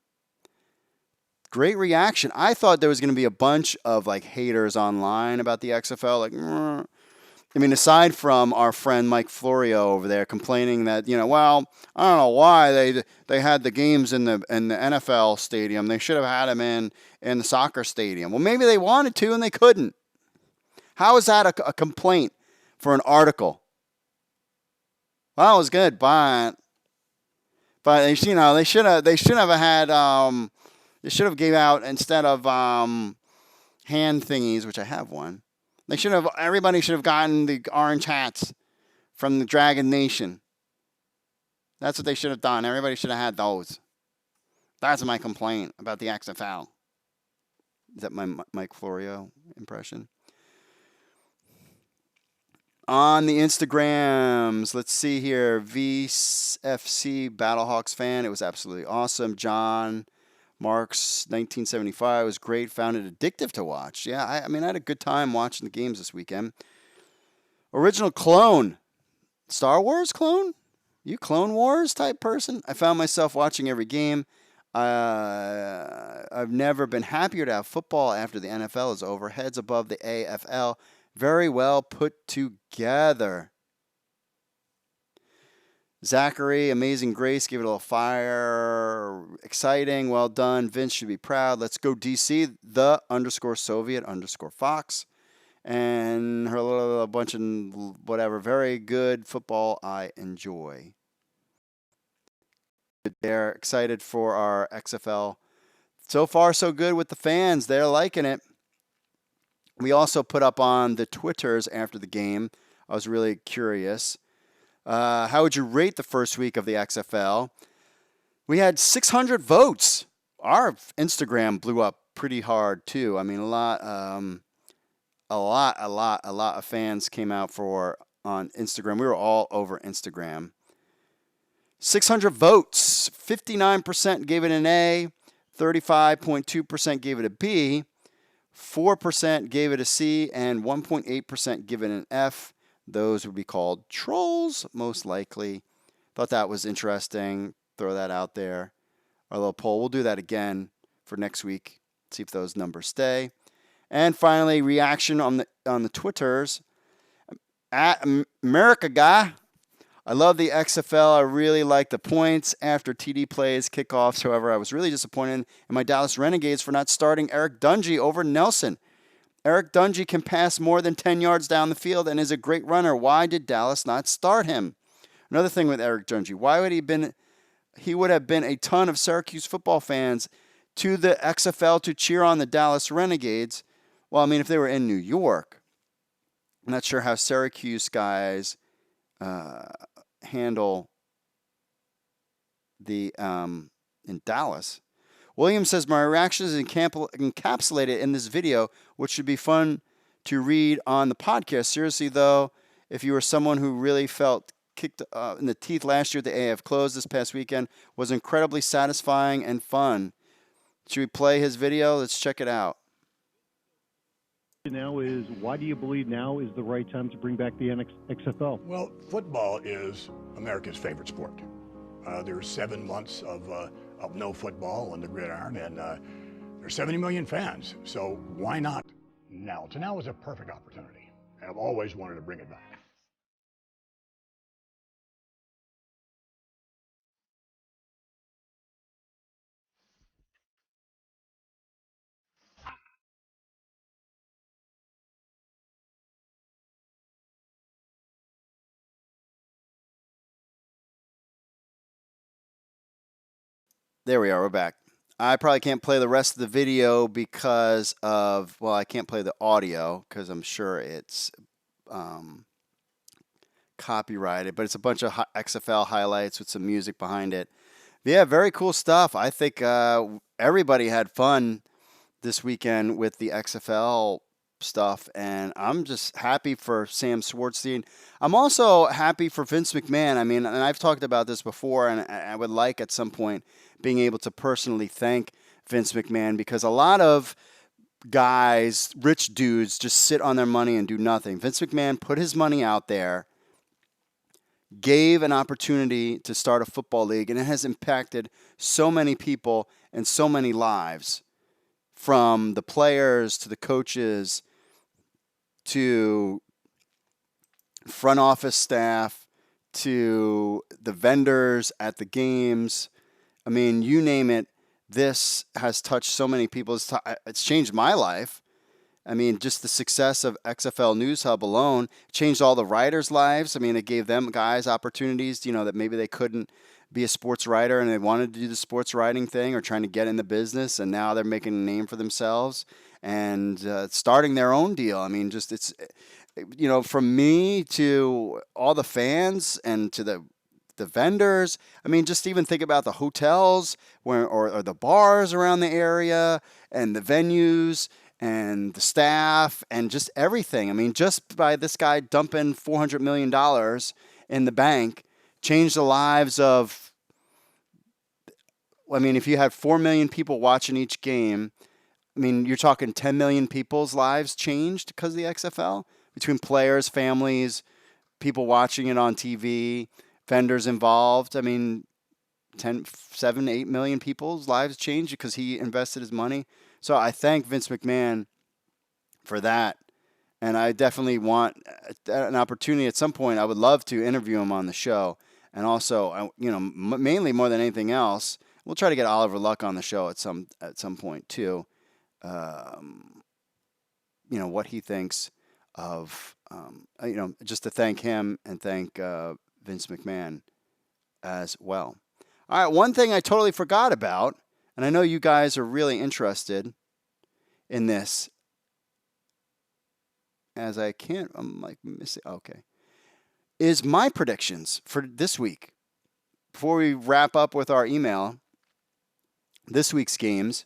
Great reaction. I thought there was going to be a bunch of like haters online about the XFL. Like, I mean, aside from our friend Mike Florio over there complaining that, well, I don't know why they had the games in the NFL stadium. They should have had them in the soccer stadium. Well, maybe they wanted to and they couldn't. How is that a complaint for an article? Well, it was good, but they should have had they should have gave out instead of hand thingies, which I have one. Everybody should have gotten the orange hats from the Dragon Nation. That's what they should have done. Everybody should have had those. That's my complaint about the XFL. Is that my Mike Florio impression? On the Instagrams, let's see here. VFC Battlehawks fan. It was absolutely awesome. John Marks, 1975 was great. Found it addictive to watch. Yeah, I mean, I had a good time watching the games this weekend. Original clone. Star Wars clone? You Clone Wars type person? I found myself watching every game. I've never been happier to have football after the NFL is over. Heads above the AFL. Very well put together. Zachary, Amazing Grace, give it a little fire. Exciting, well done. Vince should be proud. Let's go DC, the _Soviet_Fox. And her little bunch of whatever. Very good football I enjoy. They're excited for our XFL. So far, so good with the fans. They're liking it. We also put up on the Twitters after the game. I was really curious. How would you rate the first week of the XFL? We had 600 votes. Our Instagram blew up pretty hard too. I mean, a lot of fans came out on Instagram. We were all over Instagram. 600 votes. 59% gave it an A. 35.2% gave it a B. 4% gave it a C, and 1.8% give it an F. Those would be called trolls, most likely. Thought that was interesting. Throw that out there. Our little poll. We'll do that again for next week. See if those numbers stay. And finally, reaction on the Twitters. At America Guy. I love the XFL. I really like the points after TD plays, kickoffs. However, I was really disappointed in my Dallas Renegades for not starting Eric Dungey over Nelson. Eric Dungey can pass more than 10 yards down the field and is a great runner. Why did Dallas not start him? Another thing with Eric Dungey, why would he would have been a ton of Syracuse football fans to the XFL to cheer on the Dallas Renegades. Well, I mean, if they were in New York, I'm not sure how Syracuse guys handle the in Dallas. William says, my reaction is encapsulated in this video, which should be fun to read on the podcast. Seriously, though, if you were someone who really felt kicked in the teeth last year at the AF close this past weekend, was incredibly satisfying and fun. Should we play his video? Let's check it out.
Now is, why do you believe now is the right time to bring back the XFL?
Well, football is America's favorite sport. There's 7 months of no football on the gridiron, and there's 70 million fans. So why not now? So now is a perfect opportunity, and I've always wanted to bring it back.
There we are. We're back. I probably can't play the rest of the video because of, well, I can't play the audio because I'm sure it's copyrighted, but it's a bunch of XFL highlights with some music behind it. Yeah, very cool stuff. I think everybody had fun this weekend with the XFL stuff, and I'm just happy for Sam Schwartzstein. I'm also happy for Vince McMahon. I mean, and I've talked about this before, and I would like at some point being able to personally thank Vince McMahon, because a lot of guys, rich dudes, just sit on their money and do nothing. Vince McMahon put his money out there, gave an opportunity to start a football league, and it has impacted so many people and so many lives, from the players to the coaches to front office staff to the vendors at the games. I mean, you name it, this has touched so many people. It's changed my life. I mean, just the success of XFL News Hub alone changed all the writers' lives. I mean, it gave them guys opportunities, that maybe they couldn't be a sports writer and they wanted to do the sports writing thing or trying to get in the business, and now they're making a name for themselves and starting their own deal. I mean, just it's, from me to all the fans and to the vendors. I mean, just even think about the hotels or the bars around the area and the venues and the staff and just everything. I mean, just by this guy dumping $400 million in the bank changed the lives of, I mean, if you had 4 million people watching each game, I mean, you're talking 10 million people's lives changed because of the XFL, between players, families, people watching it on TV, vendors involved. I mean, 7, 8 million people's lives changed because he invested his money. So I thank Vince McMahon for that. And I definitely want an opportunity at some point. I would love to interview him on the show. And also, mainly more than anything else, we'll try to get Oliver Luck on the show at some point too. What he thinks of, just to thank him and thank Vince McMahon as well. All right, one thing I totally forgot about, and I know you guys are really interested in this, as I'm like missing, okay, is my predictions for this week. Before we wrap up with our email, this week's games,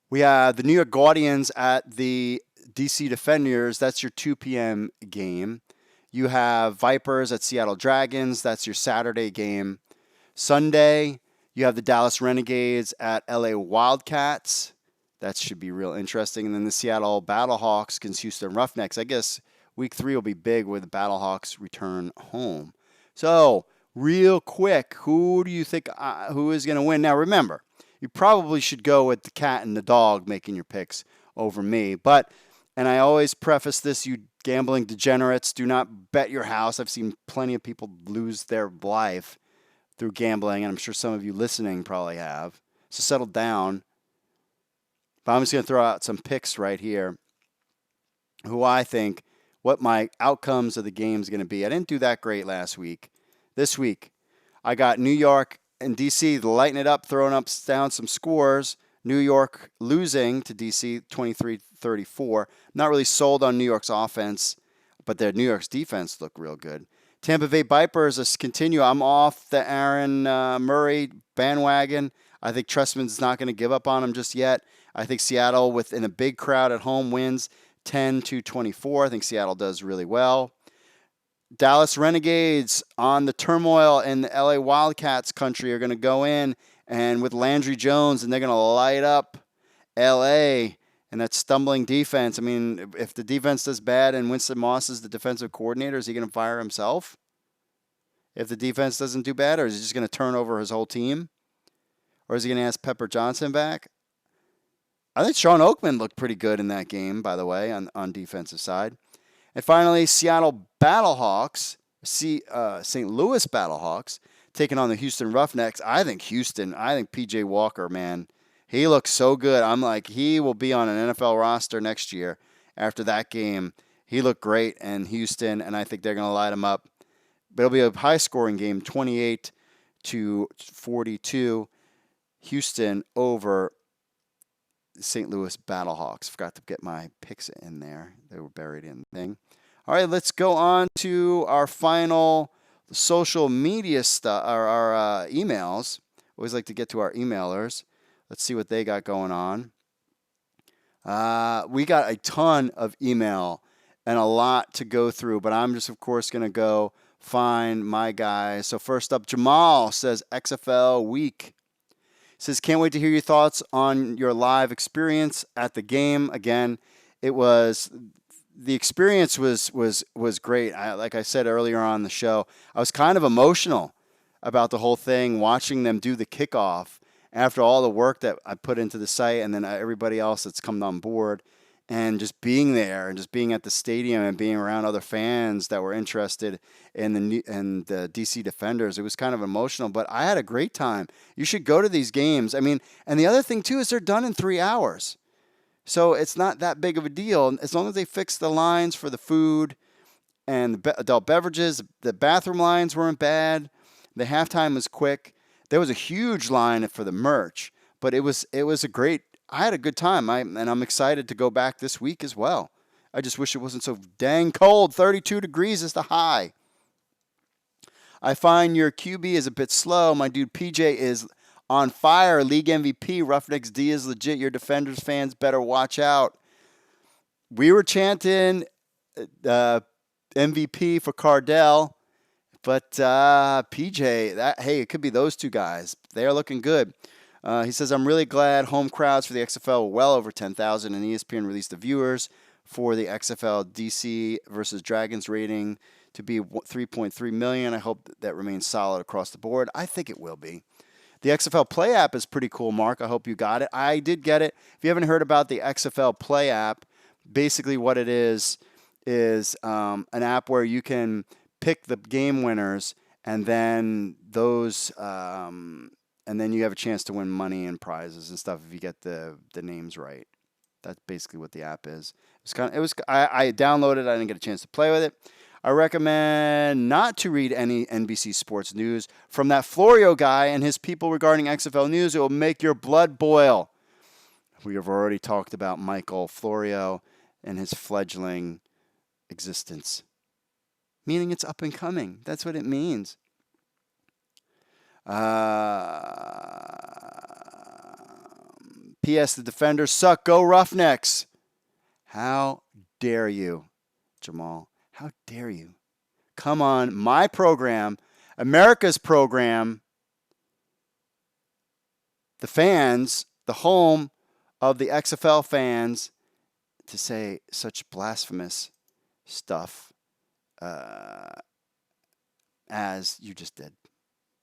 we have the New York Guardians at the DC Defenders. That's your 2 p.m. game. You have Vipers at Seattle Dragons. That's your Saturday game. Sunday, you have the Dallas Renegades at LA Wildcats. That should be real interesting. And then the Seattle Battlehawks against Houston Roughnecks. I guess week 3 will be big where the Battlehawks return home. So, real quick, who do you think who is going to win? Now, remember, you probably should go with the cat and the dog making your picks over me. And I always preface this, you gambling degenerates, do not bet your house. I've seen plenty of people lose their life through gambling, and I'm sure some of you listening probably have. So settle down. But I'm just going to throw out some picks right here, who I think, what my outcomes of the game is going to be. I didn't do that great last week. This week, I got New York and DC lighting it up, throwing up down some scores. New York losing to DC 23-34. Not really sold on New York's offense, but their New York's defense looked real good. Tampa Bay Vipers continue. I'm off the Aaron Murray bandwagon. I think Trestman's not going to give up on him just yet. I think Seattle, within a big crowd at home, wins 10-24. I think Seattle does really well. Dallas Renegades on the turmoil in the LA Wildcats country are going to go in and with Landry Jones, and they're going to light up LA and that stumbling defense. I mean, if the defense does bad and Winston Moss is the defensive coordinator, is he going to fire himself? If the defense doesn't do bad, or is he just going to turn over his whole team? Or is he going to ask Pepper Johnson back? I think Sean Oakman looked pretty good in that game, by the way, on defensive side. And finally, Seattle Battlehawks, St. Louis Battlehawks, taking on the Houston Roughnecks. I think P.J. Walker, man, he looks so good. I'm like, he will be on an NFL roster next year after that game. He looked great in Houston, and I think they're going to light him up. But it'll be a high-scoring game, 28-42. Houston over St. Louis Battlehawks. Forgot to get my picks in there. They were buried in the thing. All right, let's go on to our final social media stuff, our emails. Always like to get to our emailers. Let's see what they got going on. We got a ton of email and a lot to go through, but I'm just, of course, going to go find my guys. So first up, Jamal says XFL week. Says, can't wait to hear your thoughts on your live experience at the game. Again, the experience was great. Like I said earlier on the show, I was kind of emotional about the whole thing, watching them do the kickoff after all the work that I put into the site and then everybody else that's come on board, and just being there and just being at the stadium and being around other fans that were interested in the DC Defenders. It was kind of emotional, but I had a great time. You should go to these games. I mean, and the other thing too is they're done in 3 hours. So it's not that big of a deal. As long as they fix the lines for the food and the adult beverages, the bathroom lines weren't bad. The halftime was quick. There was a huge line for the merch, but it was a great. I had a good time. And I'm excited to go back this week as well. I just wish it wasn't so dang cold. 32 degrees is the high. I find your QB is a bit slow. My dude PJ is on fire. League MVP. Roughnecks D is legit. Your Defenders fans better watch out. We were chanting MVP for Cardell, but PJ, it could be those two guys. They're looking good. He says, I'm really glad home crowds for the XFL were well over 10,000, and ESPN released the viewers for the XFL DC versus Dragons rating to be 3.3 million. I hope that remains solid across the board. I think it will be. The XFL Play app is pretty cool, Mark. I hope you got it. I did get it. If you haven't heard about the XFL Play app, basically what it is an app where you can pick the game winners, and then those and then you have a chance to win money and prizes and stuff if you get the names right. That's basically what the app is. I downloaded it. I didn't get a chance to play with it. I recommend not to read any NBC Sports news from that Florio guy and his people regarding XFL news. It will make your blood boil. We have already talked about Michael Florio and his fledgling existence. Meaning it's up and coming. That's what it means. P.S. The Defenders suck. Go Roughnecks. How dare you, Jamal? How dare you? Come on, my program, America's program, the fans, the home of the XFL fans, to say such blasphemous stuff as you just did.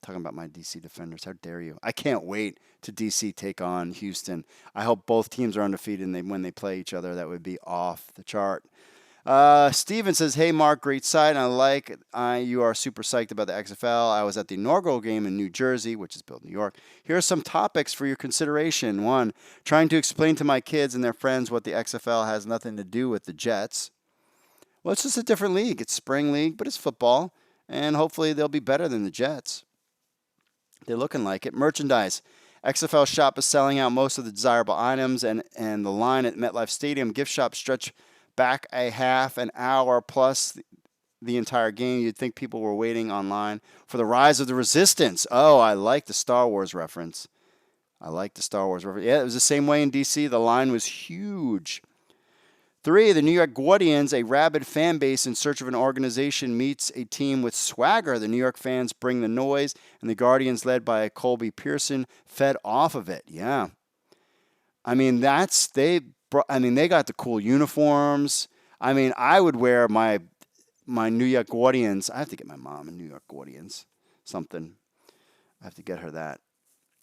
Talking about my DC Defenders. How dare you? I can't wait to DC take on Houston. I hope both teams are undefeated and when they play each other. That would be off the chart. Steven says, hey, Mark, great site. You are super psyched about the XFL. I was at the inaugural game in New Jersey, which is built in New York. Here are some topics for your consideration. 1, trying to explain to my kids and their friends what the XFL has nothing to do with the Jets. Well, it's just a different league. It's spring league, but it's football, and hopefully they'll be better than the Jets. They're looking like it. Merchandise. XFL shop is selling out most of the desirable items, and the line at MetLife Stadium gift shop stretch back a half an hour plus the entire game. You'd think people were waiting online for the rise of the Resistance. Oh, I like the Star Wars reference. Yeah, it was the same way in DC. The line was huge. 3, the New York Guardians, a rabid fan base in search of an organization, meets a team with swagger. The New York fans bring the noise, and the Guardians, led by Colby Pearson, fed off of it. Yeah. I mean, they got the cool uniforms. I mean, I would wear my New York Guardians. I have to get my mom a New York Guardians something. I have to get her that.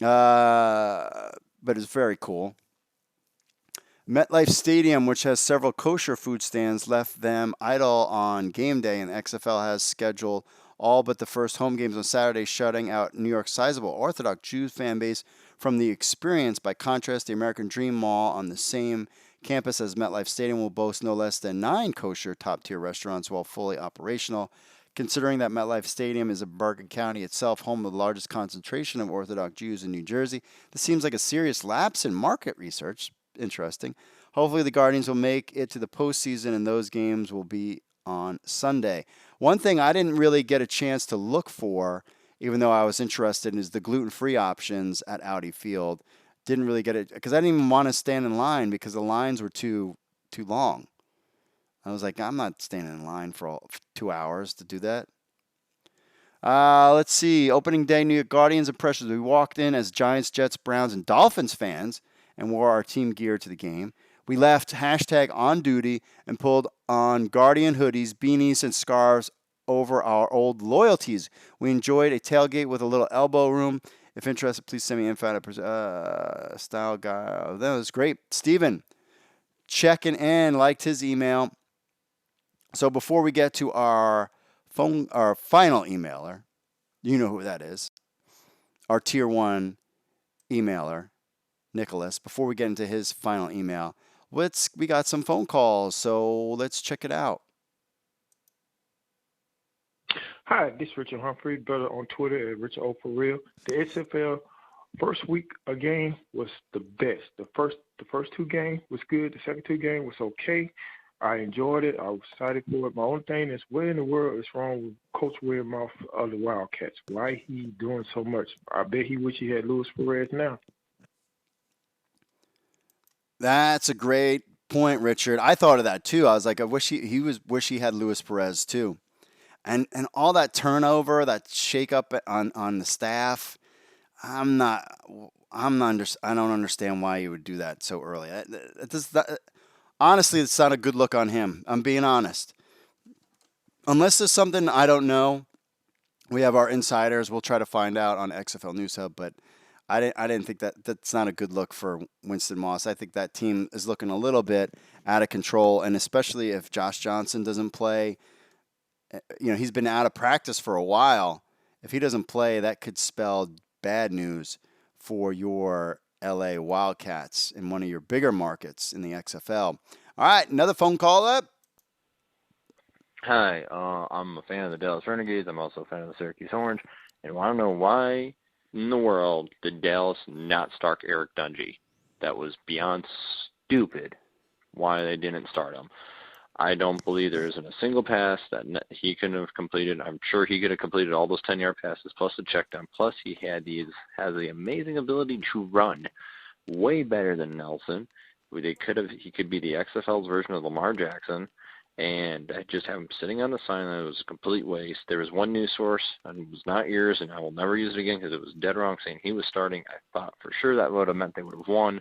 But it's very cool. MetLife Stadium, which has several kosher food stands, left them idle on game day, and XFL has scheduled all but the first home games on Saturday, shutting out New York's sizable Orthodox Jew fan base from the experience. By contrast, the American Dream Mall on the same campus as MetLife Stadium will boast no less than 9 kosher top-tier restaurants while fully operational. Considering that MetLife Stadium is in Bergen County itself, home of the largest concentration of Orthodox Jews in New Jersey, this seems like a serious lapse in market research. Interesting. Hopefully the Guardians will make it to the postseason, and those games will be on Sunday. One thing I didn't really get a chance to look for even though I was interested in, is the gluten-free options at Audi Field. Didn't really get it because I didn't even want to stand in line because the lines were too long. I was like, I'm not standing in line for 2 hours to do that. Let's see. Opening day, New York Guardians impressions. We walked in as Giants, Jets, Browns, and Dolphins fans and wore our team gear to the game. We left #on duty and pulled on Guardian hoodies, beanies, and scarves over our old loyalties. We enjoyed a tailgate with a little elbow room. If interested, please send me info at style guy. That was great. Steven, checking in, liked his email. So before we get to our final emailer, you know who that is, our tier 1 emailer, Nicholas. Before we get into his final email, we got some phone calls, so let's check it out.
Hi, this is Richard Humphrey, brother on Twitter at Richard O for Real. The XFL first week of game was the best. The first 2 games was good. The second 2 games was okay. I enjoyed it. I was excited for it. My only thing is, what in the world is wrong with Coach Weirmouth of the Wildcats? Why he doing so much? I bet he wish he had Luis Perez now.
That's a great point, Richard. I thought of that too. I was like, I wish he had Luis Perez too. And all that turnover, that shakeup on the staff, I don't understand why you would do that so early. Honestly, it's not a good look on him. I'm being honest. Unless there's something I don't know, we have our insiders. We'll try to find out on XFL News Hub, but I didn't think that's not a good look for Winston Moss. I think that team is looking a little bit out of control, and especially if Josh Johnson doesn't play. He's been out of practice for a while. If he doesn't play, that could spell bad news for your LA Wildcats in one of your bigger markets in the XFL. All right, another phone call up.
Hi, I'm a fan of the Dallas Renegades. I'm also a fan of the Syracuse Orange. And I want to know why in the world did Dallas not start Eric Dungey? That was beyond stupid why they didn't start him. I don't believe there isn't a single pass that he couldn't have completed. I'm sure he could have completed all those 10-yard passes plus the check down. Plus he has the amazing ability to run way better than Nelson. He could be the XFL's version of Lamar Jackson. And I just have him sitting on the sideline. It was a complete waste. There was one news source, and it was not yours, and I will never use it again because it was dead wrong, saying he was starting. I thought for sure that would have meant they would have won.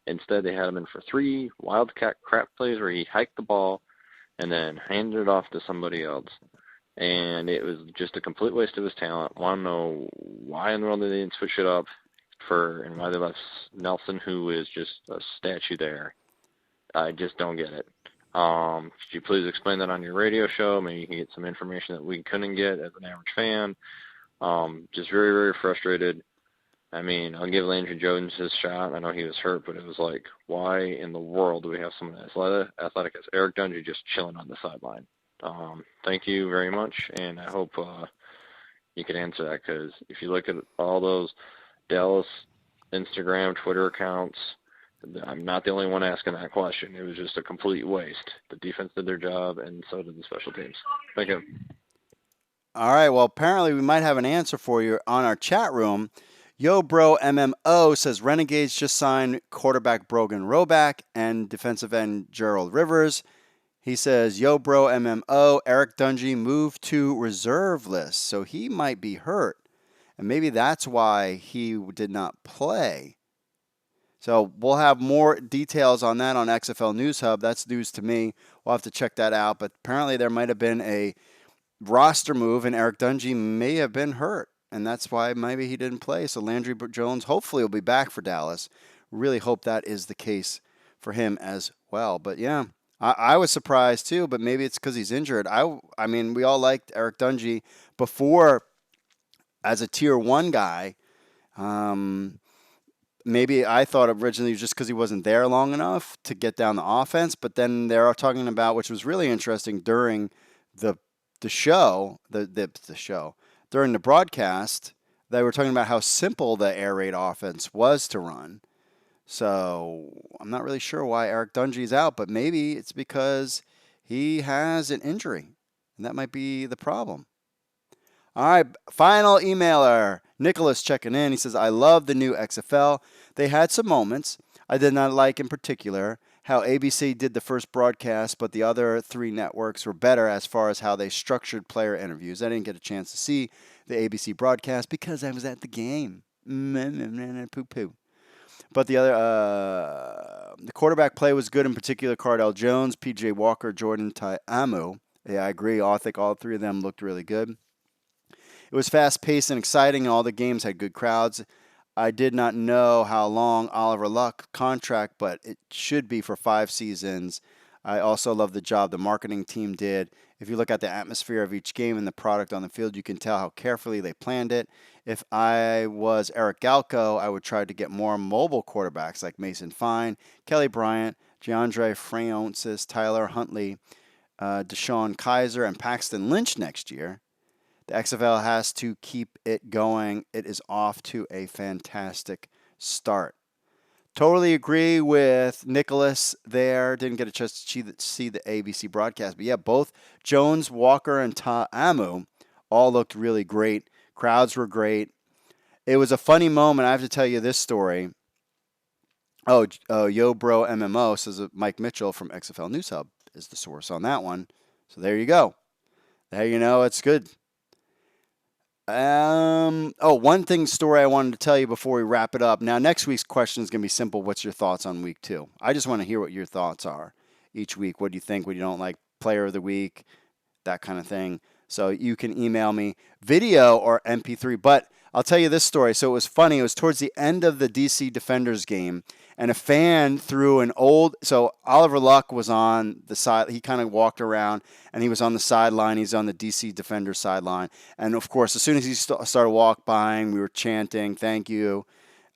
Instead, they had him in for 3 Wildcat crap plays where he hiked the ball and then handed it off to somebody else. And it was just a complete waste of his talent. Want to know why in the world they didn't switch it up and why they left Nelson, who is just a statue there. I just don't get it. Could you please explain that on your radio show? Maybe you can get some information that we couldn't get as an average fan. Just very, very frustrated. I mean, I'll give Landry Jones his shot. I know he was hurt, but it was like, why in the world do we have someone as athletic as Eric Dungey just chilling on the sideline? Thank you very much, and I hope you can answer that, because if you look at all those Dallas Instagram, Twitter accounts, I'm not the only one asking that question. It was just a complete waste. The defense did their job, and so did the special teams. Thank you.
All right, well, apparently we might have an answer for you on our chat room. Yo Bro MMO says Renegades just signed quarterback Brogan Roback and defensive end Gerald Rivers. He says, Yo Bro MMO, Eric Dungey moved to reserve list, so he might be hurt. And maybe that's why he did not play. So we'll have more details on that on XFL News Hub. That's news to me. We'll have to check that out. But apparently there might have been a roster move, and Eric Dungey may have been hurt. And that's why maybe he didn't play. So Landry Jones hopefully will be back for Dallas. Really hope that is the case for him as well. But yeah, I was surprised too, but maybe it's because he's injured. I mean, we all liked Eric Dungey before as a tier 1 guy. Maybe I thought originally just because he wasn't there long enough to get down the offense. But then they're talking about, which was really interesting during the show, during the broadcast, they were talking about how simple the air raid offense was to run. So I'm not really sure why Eric Dungey's out, but maybe it's because he has an injury, and that might be the problem. All right, final emailer. Nicholas checking in. He says, I love the new XFL. They had some moments I did not like, in particular how ABC did the first broadcast, but the other three networks were better as far as how they structured player interviews. I didn't get a chance to see the ABC broadcast because I was at the game. Poo-poo. But the quarterback play was good, in particular Cardell Jones, P.J. Walker, Jordan Ta'amu. Yeah, I agree. I think all three of them looked really good. It was fast-paced and exciting, and all the games had good crowds. I did not know how long Oliver Luck contract, but it should be for 5 seasons. I also love the job the marketing team did. If you look at the atmosphere of each game and the product on the field, you can tell how carefully they planned it. If I was Eric Galko, I would try to get more mobile quarterbacks like Mason Fine, Kelly Bryant, DeAndre Francis, Tyler Huntley, Deshaun Kaiser, and Paxton Lynch next year. The XFL has to keep it going. It is off to a fantastic start. Totally agree with Nicholas there. Didn't get a chance to see the ABC broadcast. But yeah, both Jones, Walker, and Ta'amu all looked really great. Crowds were great. It was a funny moment. I have to tell you this story. Yo Bro MMO says Mike Mitchell from XFL News Hub is the source on that one. So there you go. There you know it's good. One story I wanted to tell you before we wrap it up. Now, next week's question is going to be simple. What's your thoughts on week 2? I just want to hear what your thoughts are each week. What do you think? What do you don't like? Player of the week, that kind of thing. So you can email me video or MP3. But I'll tell you this story. So it was funny. It was towards the end of the DC Defenders game, and a fan threw an old. So Oliver Luck was on the side. He kind of walked around, and he was on the sideline. He's on the DC Defenders sideline. And of course, as soon as he started walk by, we were chanting, "Thank you,"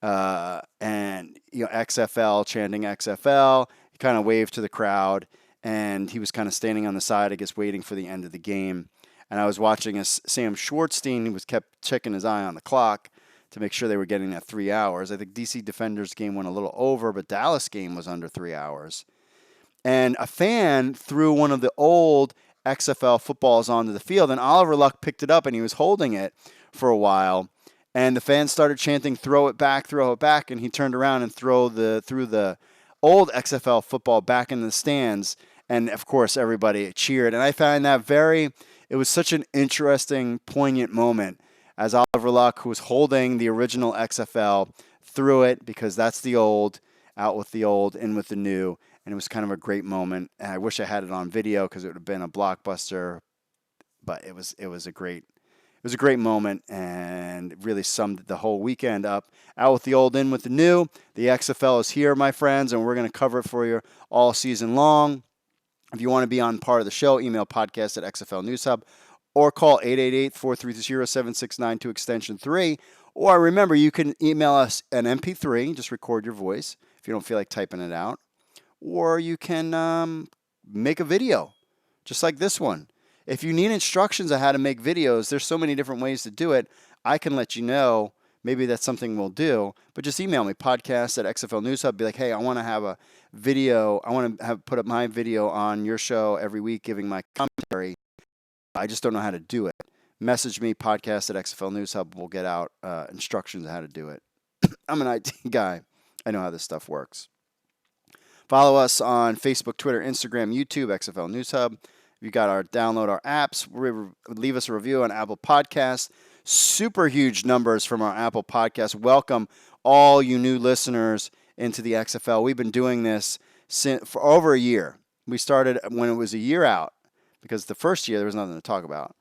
and XFL, chanting XFL. He kind of waved to the crowd, and he was kind of standing on the side, I guess, waiting for the end of the game. And I was watching Sam Schwartzstein, who kept checking his eye on the clock to make sure they were getting that 3 hours. I think DC Defenders game went a little over, but Dallas game was under 3 hours. And a fan threw one of the old XFL footballs onto the field, and Oliver Luck picked it up, and he was holding it for a while. And the fans started chanting, throw it back, and he turned around and threw the old XFL football back in the stands. And, of course, everybody cheered. And I find that it was such an interesting, poignant moment as Oliver Luck, who was holding the original XFL, threw it because that's the old, out with the old, in with the new. And it was kind of a great moment. And I wish I had it on video because it would have been a blockbuster. But it was a great moment and really summed the whole weekend up. Out with the old, in with the new. The XFL is here, my friends, and we're going to cover it for you all season long. If you want to be on part of the show, email podcast at XFL News Hub or call 888-430-7692 extension 3. Or remember, you can email us an MP3, just record your voice if you don't feel like typing it out. Or you can make a video, just like this one. If you need instructions on how to make videos, there's so many different ways to do it. I can let you know. Maybe that's something we'll do. But just email me, podcast at XFL News Hub. Be like, hey, I want to have a video. I want to put up my video on your show every week giving my commentary. I just don't know how to do it. Message me, podcast at XFL News Hub. We'll get out instructions on how to do it. I'm an IT guy. I know how this stuff works. Follow us on Facebook, Twitter, Instagram, YouTube, XFL News Hub. If you download our apps, leave us a review on Apple Podcasts. Super huge numbers from our Apple Podcast. Welcome all you new listeners into the XFL. We've been doing this for over a year. We started when it was a year out because the first year there was nothing to talk about.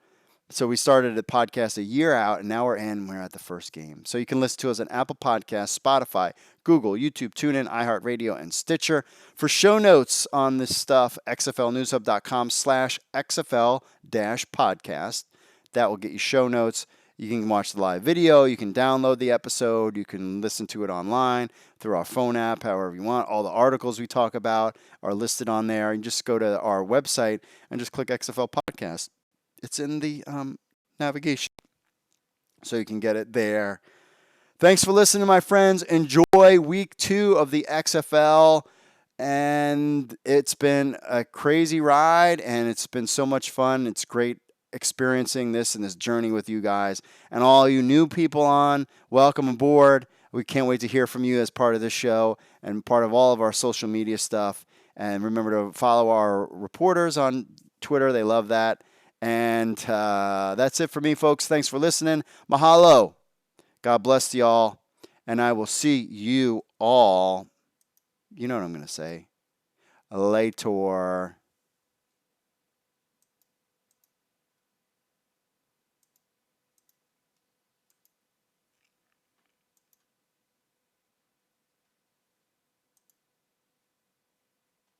So we started a podcast a year out, and now we're at the first game. So you can listen to us on Apple Podcasts, Spotify, Google, YouTube, TuneIn, iHeartRadio, and Stitcher. For show notes on this stuff, xflnewshub.com/XFL-podcast. That will get you show notes. You can watch the live video. You can download the episode. You can listen to it online through our phone app, however you want. All the articles we talk about are listed on there. You just go to our website and just click XFL Podcast. It's in the navigation, so you can get it there. Thanks for listening, my friends. Enjoy week 2 of the XFL. And it's been a crazy ride, and it's been so much fun. It's great. experiencing this and this journey with you guys. And all you new people on, welcome aboard. We can't wait to hear from you as part of this show and part of all of our social media stuff. And remember to follow our reporters on Twitter. They love that. And that's it for me, folks. Thanks for listening. Mahalo. God bless y'all. And I will see you all. You know what I'm going to say. Later.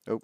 Oh.